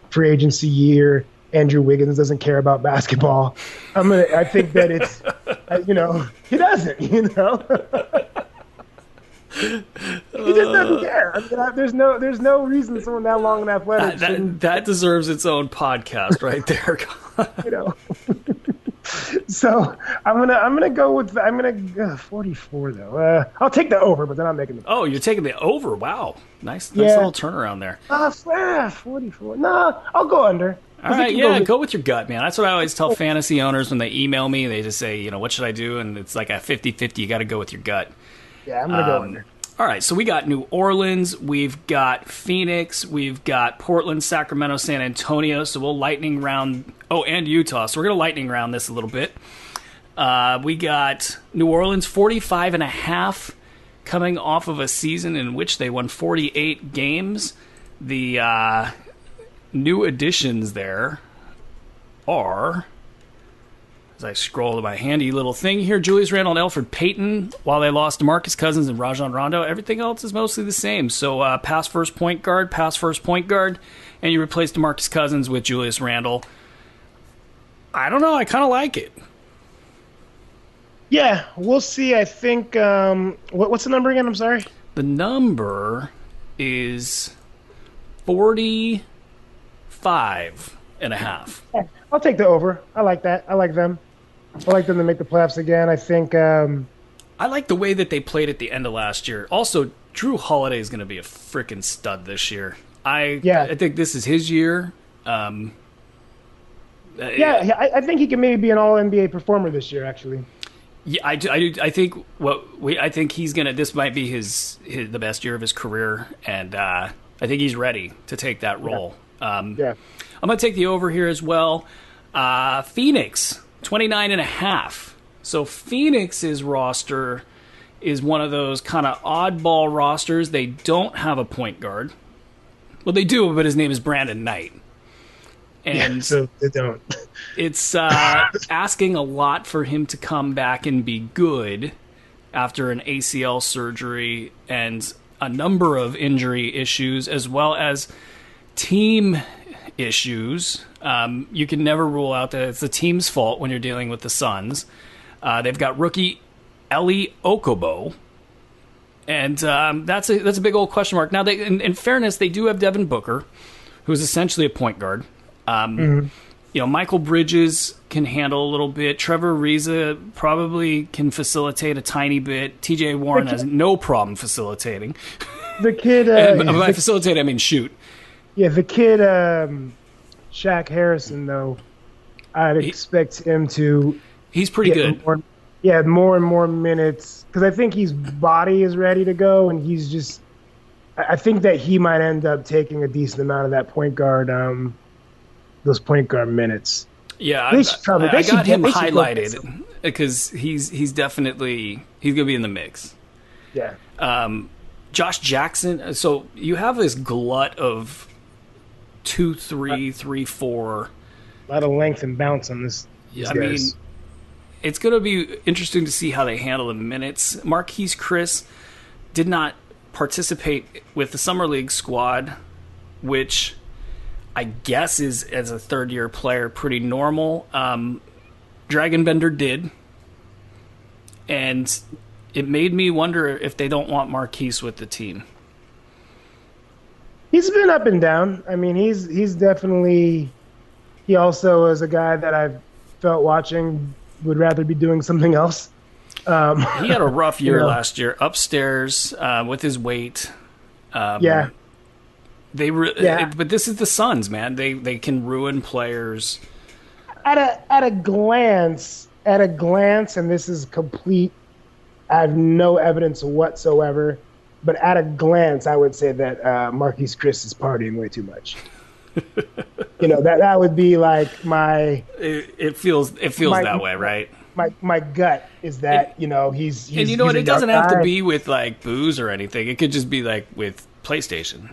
free agency year. Andrew Wiggins doesn't care about basketball. I think that it's, he doesn't, He just doesn't care. I mean, there's no reason someone that long and athletic that deserves its own podcast right there. So I'm gonna go with 44 though. I'll take the over, but then I'm making the. Oh, you're taking the over? Wow, nice little turnaround there. 44. No, I'll go under. All right, go with your gut, man. That's what I always tell fantasy owners when they email me. They just say, what should I do? And it's like a 50-50. You got to go with your gut. Yeah, I'm going to go under. All right, so we got New Orleans. We've got Phoenix. We've got Portland, Sacramento, San Antonio. So we'll lightning round. Oh, and Utah. So we're going to lightning round this a little bit. We got New Orleans, 45.5. coming off of a season in which they won 48 games. The new additions there are, as I scroll to my handy little thing here, Julius Randle and Elfrid Payton, while they lost DeMarcus Cousins and Rajon Rondo, everything else is mostly the same. So pass first point guard, and you replace DeMarcus Cousins with Julius Randle. I don't know. I kind of like it. Yeah, we'll see. I think, what's the number again? I'm sorry. The number is 45.5. Yeah, I'll take the over. I like that. I like them. I like them to make the playoffs again. I think. I like the way that they played at the end of last year. Also, Drew Holiday is going to be a freaking stud this year. I think this is his year. I think he can maybe be an All-NBA performer this year, actually. Yeah, I think I think he's gonna. This might be the best year of his career, and I think he's ready to take that role. I'm gonna take the over here as well. Phoenix 29.5. So Phoenix's roster is one of those kind of oddball rosters. They don't have a point guard. Well, they do, but his name is Brandon Knight. And so they don't. It's asking a lot for him to come back and be good after an ACL surgery and a number of injury issues, as well as team issues. You can never rule out that it's the team's fault when you're dealing with the Suns. They've got rookie Eli Okobo, and that's a big old question mark. Now, in fairness, they do have Devin Booker, who's essentially a point guard. Michael Bridges can handle a little bit. Trevor Ariza probably can facilitate a tiny bit. TJ Warren has no problem facilitating. The kid... by facilitate, I mean shoot. Yeah, the kid, Shaq Harrison, though, I'd expect him to... He's pretty good. More and more minutes. Because I think his body is ready to go, and he's just... I think that he might end up taking a decent amount of that point guard... those point guard minutes. Yeah, I got him highlighted because he's definitely going to be in the mix. Yeah. Josh Jackson. So you have this glut of 2-3, 3-4. A lot of length and bounce on this. I mean, it's going to be interesting to see how they handle the minutes. Marquise Chris did not participate with the Summer League squad, which I guess is, as a third-year player, pretty normal. Dragonbender did. And it made me wonder if they don't want Marquise with the team. He's been up and down. I mean, he's definitely... He also is a guy that I've felt watching would rather be doing something else. He had a rough year last year. Upstairs with his weight. Yeah. But this is the Suns, man. They can ruin players. At a glance, and this is complete. I have no evidence whatsoever, but at a glance, I would say that Marquise Chris is partying way too much. That would be like my. It feels that way, right? My gut is that he's and it doesn't have to be with like booze or anything. It could just be like with PlayStation.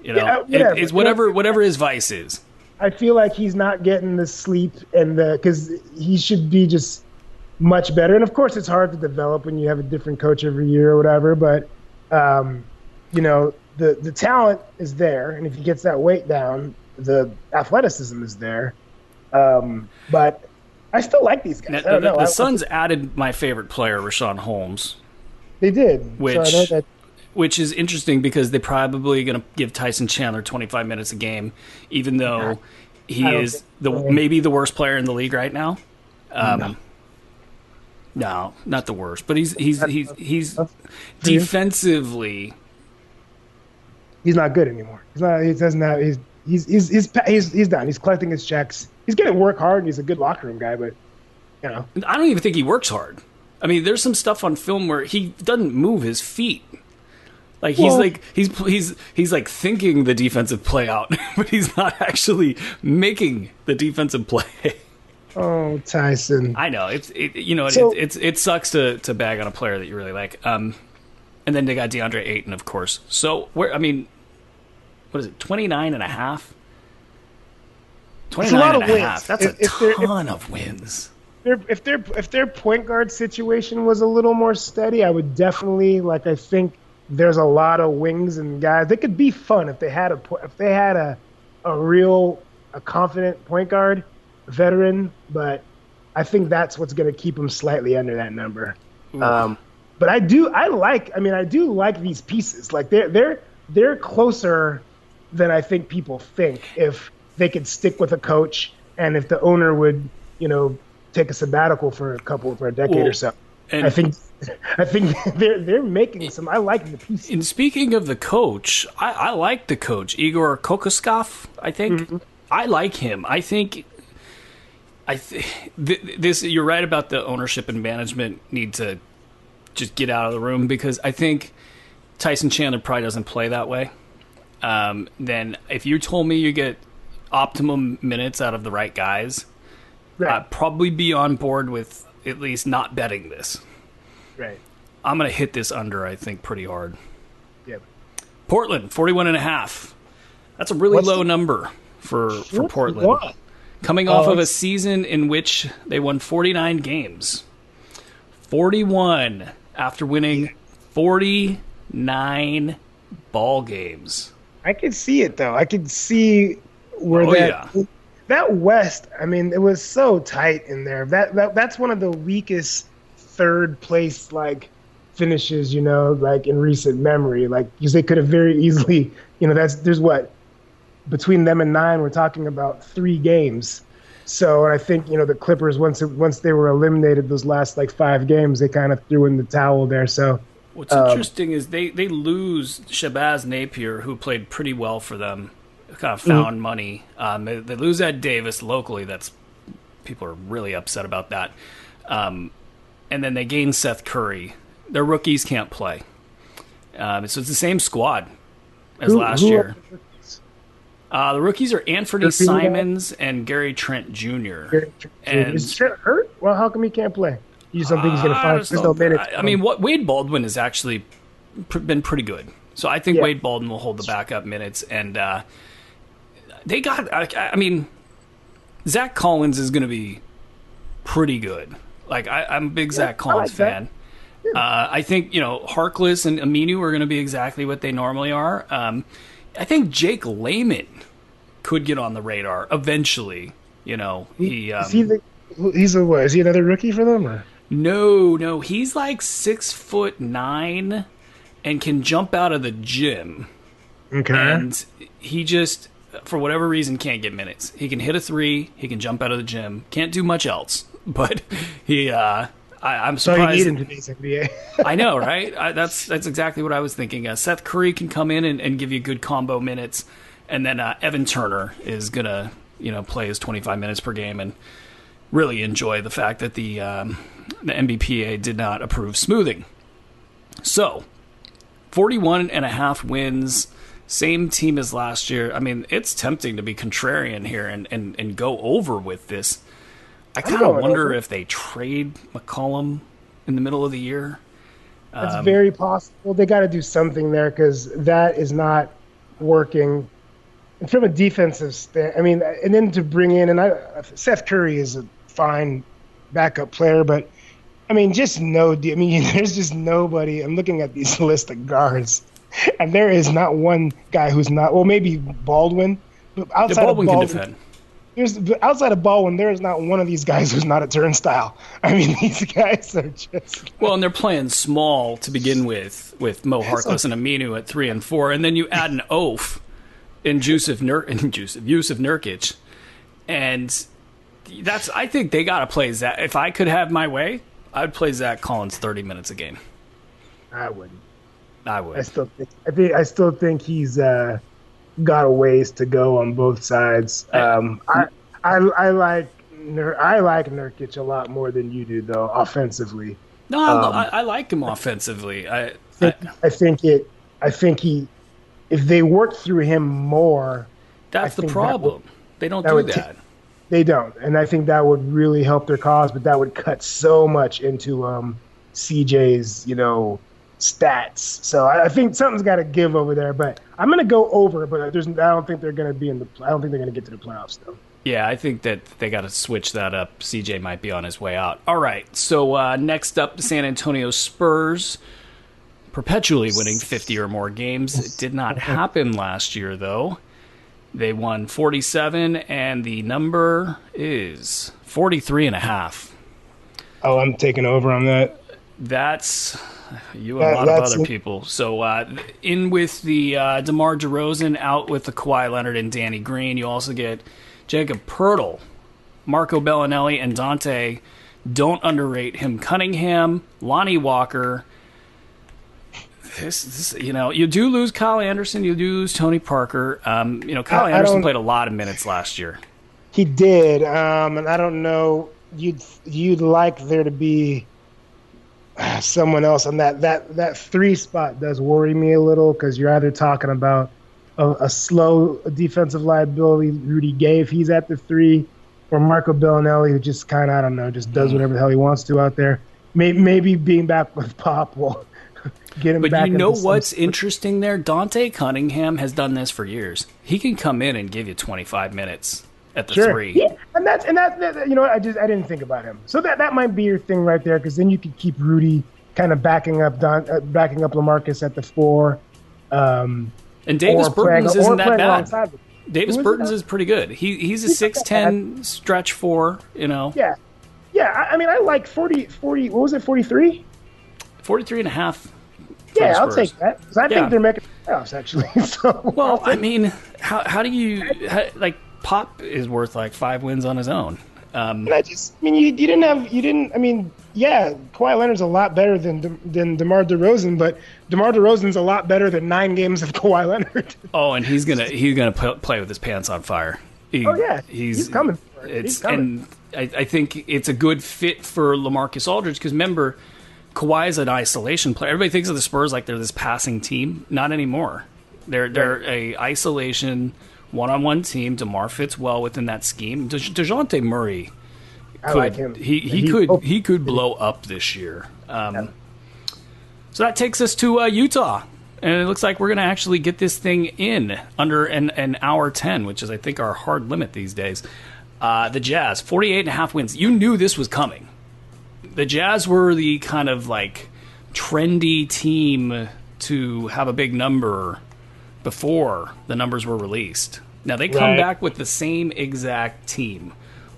It's whatever his vice is. I feel like he's not getting the sleep because he should be just much better. And of course, it's hard to develop when you have a different coach every year or whatever. But the talent is there, and if he gets that weight down, the athleticism is there. But I still like these guys. The Suns added my favorite player, Rashawn Holmes. They did, which is interesting because they're probably going to give Tyson Chandler 25 minutes a game, even though he is maybe the worst player in the league right now. No, not the worst, but he's defensively. He's not good anymore. He's not. He doesn't have. He's done. He's collecting his checks. He's going to work hard. He's a good locker room guy, but I don't even think he works hard. I mean, there's some stuff on film where he doesn't move his feet. Like he's like thinking the defensive play out, but he's not actually making the defensive play. Oh, Tyson! I know it sucks to bag on a player that you really like. And then they got DeAndre Ayton, of course. So, what is it, 29 and a half? 29 and a half. That's a ton of wins. If their point guard situation was a little more steady, I would definitely, I think there's a lot of wings and guys. They could be fun if they had a confident point guard, veteran, but I think that's what's going to keep them slightly under that number. But I do like these pieces. Like they're closer than I think people think if they could stick with a coach and if the owner would, take a sabbatical for a decade or so. I think they're making some. I like the pieces. And speaking of the coach, I like the coach, Igor Kokoskov. I think I like him. I think this. You're right about the ownership and management need to just get out of the room, because I think Tyson Chandler probably doesn't play that way. Then if you told me you get optimum minutes out of the right guys, I'd probably be on board with at least not betting this. Right. I'm going to hit this under, I think, pretty hard. Yeah. Portland, 41.5. That's a really low number for Portland. What? Coming off of a season in which they won 49 games. 41 after winning 49 ball games. I could see it, though. I could see where that West, it was so tight in there. That's one of the weakest third place finishes, in recent memory. Because they could have very easily, there's between them and 9, we're talking about 3 games. So I think, the Clippers, once they were eliminated those last 5 games, they kind of threw in the towel there. So what's interesting is they lose Shabazz Napier, who played pretty well for them, kind of found money. They lose Ed Davis locally. People are really upset about that. And then they gain Seth Curry. Their rookies can't play. So it's the same squad as last year. The rookies are Anthony Simons and Gary Trent Jr. Is Trent hurt? Well, how come he can't play? You don't think he's going to find? There's no minutes. Wade Baldwin has actually been pretty good. So I think Wade Baldwin will hold the backup minutes. And they got, Zach Collins is going to be pretty good. I'm a big Zach Collins fan. I think, Harkless and Aminu are going to be exactly what they normally are. I think Jake Layman could get on the radar eventually. Is he another rookie for them? Or? No, he's 6'9" and can jump out of the gym. Okay. And he just, for whatever reason, can't get minutes. He can hit a 3. He can jump out of the gym. Can't do much else. But he, I'm surprised. So you need him in today's NBA. I know, right? That's exactly what I was thinking. Seth Curry can come in and give you good combo minutes, and then Evan Turner is gonna, play his 25 minutes per game and really enjoy the fact that the NBPA did not approve smoothing. So, 41.5 wins, same team as last year. It's tempting to be contrarian here and go over with this. I kind of wonder if they trade McCollum in the middle of the year. That's very possible. They got to do something there because that is not working. And from a defensive and then to bring in, Seth Curry is a fine backup player, but there's just nobody. I'm looking at these list of guards, and there is not one guy who's not. Well, maybe Baldwin, but outside Baldwin of Baldwin, can defend. Outside of Baldwin, there is not one of these guys who's not a turnstile. These guys are just... Well, and they're playing small to begin with Mo Harkless and Aminu at 3 and 4, and then you add an oaf in Yusuf Nurkic, and I think they got to play Zach. If I could have my way, I'd play Zach Collins 30 minutes a game. I wouldn't. I would. I still think he's... got a ways to go on both sides. I like Nurkic a lot more than you do, though, offensively. No, I like him offensively. I think if they work through him more, that's the problem. They don't do that. They don't, and I think that would really help their cause. But that would cut so much into CJ's, stats. So I think something's got to give over there. But I'm going to go over. But I don't think they're going to be in the. I don't think they're going to get to the playoffs though. Yeah, I think that they got to switch that up. CJ might be on his way out. All right, so next up, the San Antonio Spurs, perpetually winning 50 or more games. It did not happen last year, though. They won 47, and the number is 43.5. Oh, I'm taking over on that. That's you and a lot of other people. So in with the DeMar DeRozan, out with the Kawhi Leonard and Danny Green. You also get Jacob Poeltl, Marco Bellinelli, and Dante. Don't underrate him. Cunningham, Lonnie Walker. This, you do lose Kyle Anderson. You do lose Tony Parker. Kyle Anderson played a lot of minutes last year. He did, and I don't know. You'd like there to be someone else on that 3 spot. Does worry me a little because you're either talking about a slow defensive liability, Rudy Gay, if he's at the 3, or Marco Bellinelli, who just kind of, I don't know, just does whatever the hell he wants to out there. Maybe being back with Pop will get him back. But you know what's interesting there? Dante Cunningham has done this for years. He can come in and give you 25 minutes at the 3. Yeah, and that I didn't think about him. So that might be your thing right there, because then you could keep Rudy kind of backing up LaMarcus at the 4. And Davis Bertans isn't that bad. Davis Bertans is pretty good. He's a 6'10" stretch 4, Yeah. Yeah, I mean, I like 40, what was it, 43? 43.5. Yeah, I'll take that. Because I think they're making playoffs, actually. Well, I mean, how do you... Pop is worth like 5 wins on his own. You didn't. Kawhi Leonard's a lot better than DeMar DeRozan, but DeMar DeRozan's a lot better than 9 games of Kawhi Leonard. Oh, and he's gonna play with his pants on fire. He's coming for it. He's coming. And I think it's a good fit for LaMarcus Aldridge, because remember, Kawhi is an isolation player. Everybody thinks of the Spurs like they're this passing team. Not anymore. They're a isolation one-on-one team. DeMar fits well within that scheme. DeJounte Murray, I like him. He could blow up this year. So that takes us to Utah, and it looks like we're going to actually get this thing in under an hour 10, which is, I think, our hard limit these days. The Jazz, 48.5 wins. You knew this was coming. The Jazz were the kind of like trendy team to have a big number before the numbers were released. Now they come back with the same exact team,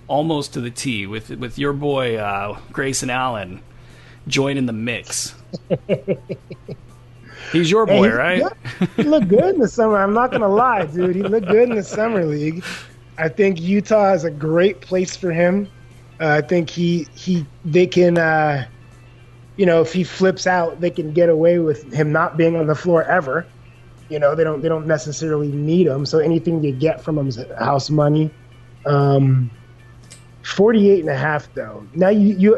almost to the T, with your boy Grayson Allen joining the mix. He's your boy, right? He looked good in the summer. I'm not gonna lie, dude. He looked good in the summer league. I think Utah is a great place for him. I think they can, if he flips out, they can get away with him not being on the floor ever. They don't necessarily need him. So anything you get from him is house money. 48.5 though. Now you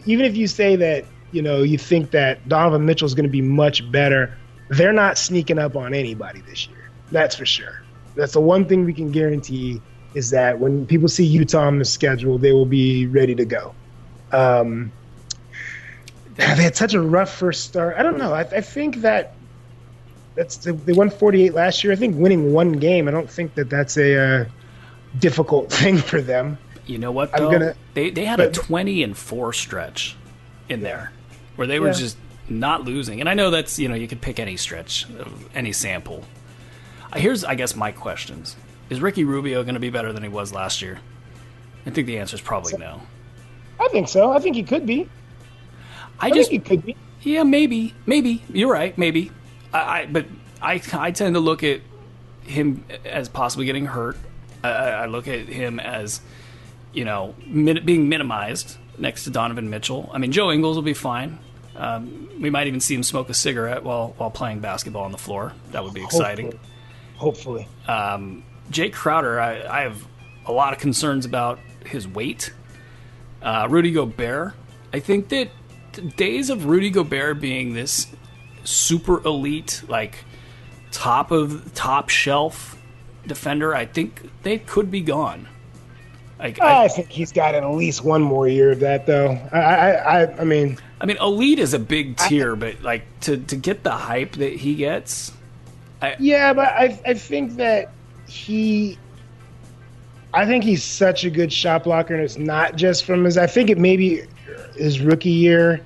even if you say that you think that Donovan Mitchell is going to be much better, they're not sneaking up on anybody this year. That's for sure. That's the one thing we can guarantee, is that when people see Utah on the schedule, they will be ready to go. They had such a rough first start. I don't know. I think that they won 48 last year. I think winning 1 game, I don't think that's a difficult thing for them. You know what, though? They had a 20-4 stretch in there where they were just not losing. And I know that's, you could pick any stretch, any sample. Here's, I guess, my questions. Is Ricky Rubio going to be better than he was last year? I think the answer is probably no. I think so. I think he could be. I think he could be. Yeah, maybe. You're right, maybe. But I tend to look at him as possibly getting hurt. I look at him as, being minimized next to Donovan Mitchell. I mean, Joe Ingles will be fine. We might even see him smoke a cigarette while playing basketball on the floor. That would be exciting. Hopefully. Jake Crowder, I have a lot of concerns about his weight. Rudy Gobert, I think that the days of Rudy Gobert being this super elite, like top shelf defender, I think they could be gone. I think he's got at least one more year of that, though. I mean, elite is a big tier, but like to get the hype that he gets. Yeah, but I think that I think he's such a good shot blocker, and it's not just from his. I think it maybe his rookie year,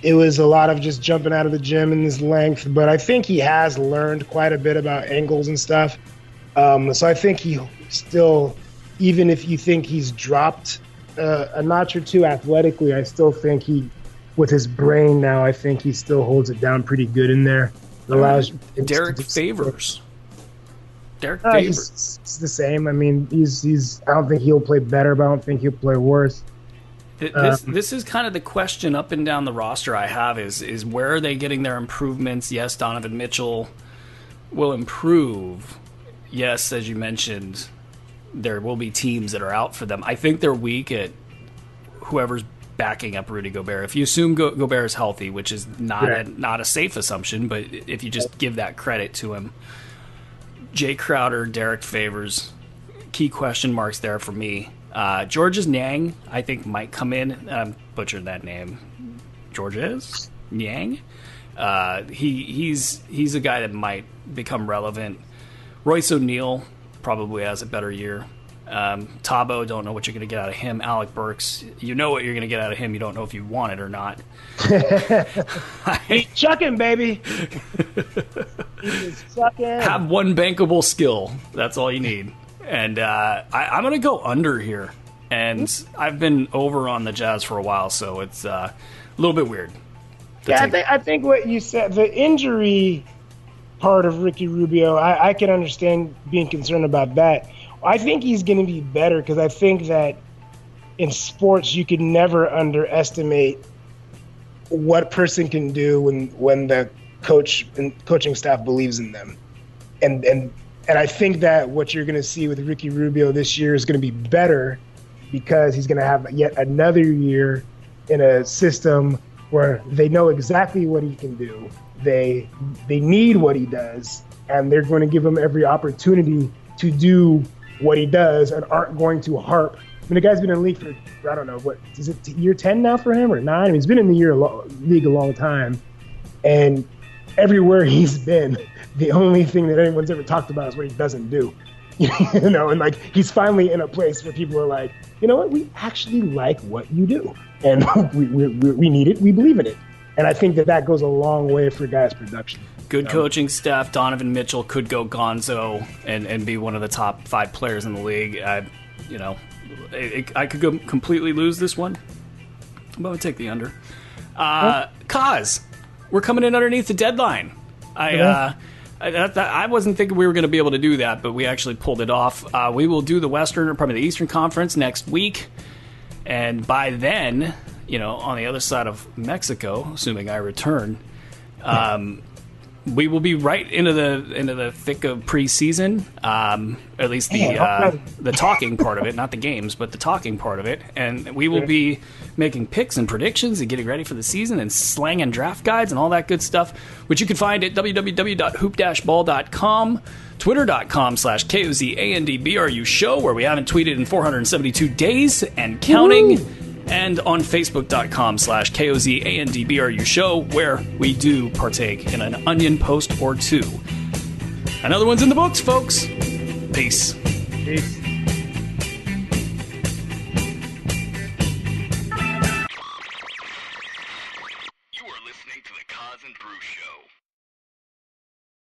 it was a lot of just jumping out of the gym and his length. But I think he has learned quite a bit about angles and stuff. So I think he still, even if you think he's dropped a notch or two athletically, I still think with his brain now, I think he still holds it down pretty good in there. It allows Derek Favors. Derek Favors. He's the same. I mean, he's. I don't think he'll play better, but I don't think he'll play worse. This is kind of the question up and down the roster I have is where are they getting their improvements? Yes, Donovan Mitchell will improve. Yes, as you mentioned, there will be teams that are out for them. I think they're weak at whoever's backing up Rudy Gobert. If you assume Gobert is healthy, which is not a safe assumption, but if you just give that credit to him, Jay Crowder, Derek Favors, key question marks there for me. Georges Niang, I think, might come in. I'm butchered that name. Georges Niang? He's a guy that might become relevant. Royce O'Neal probably has a better year. Tabo, don't know what you're going to get out of him. Alec Burks, you know what you're going to get out of him. You don't know if you want it or not. He's chucking, baby. He's chucking. Have one bankable skill. That's all you need. And I'm going to go under here. And I've been over on the Jazz for a while, so it's a little bit weird. I think what you said, the injury part of Ricky Rubio, I can understand being concerned about that. I think he's going to be better because I think that in sports you can never underestimate what person can do when the coach and coaching staff believes in them. And I think that what you're going to see with Ricky Rubio this year is going to be better because he's going to have yet another year in a system where they know exactly what he can do. They need what he does, and they're going to give him every opportunity to do what he does and aren't going to harp. I mean, the guy's been in the league for, I don't know, what, is it year 10 now for him or 9? I mean, he's been in the league a long time. And everywhere he's been, the only thing that anyone's ever talked about is what he doesn't do. You know, and like he's finally in a place where people are like, you know what, we actually like what you do. And we need it, we believe in it. And I think that goes a long way for guys' production. Good coaching staff. Donovan Mitchell could go gonzo and be one of the top 5 players in the league. I could go completely lose this one. I'm going to take the under. Kaz, we're coming in underneath the deadline. I wasn't thinking we were going to be able to do that, but we actually pulled it off. We will do the Western, or probably the Eastern Conference next week. And by then, on the other side of Mexico, assuming I return, we will be right into the thick of preseason. At least the talking part of it, not the games, but the talking part of it. And we will be making picks and predictions and getting ready for the season and slanging draft guides and all that good stuff, which you can find at www.hoop-ball.com, twitter.com/KOZANDBRU show, where we haven't tweeted in 472 days and counting. Woo! And on Facebook.com/KOZANDBRU show, where we do partake in an onion post or two. Another one's in the books, folks. Peace. Peace.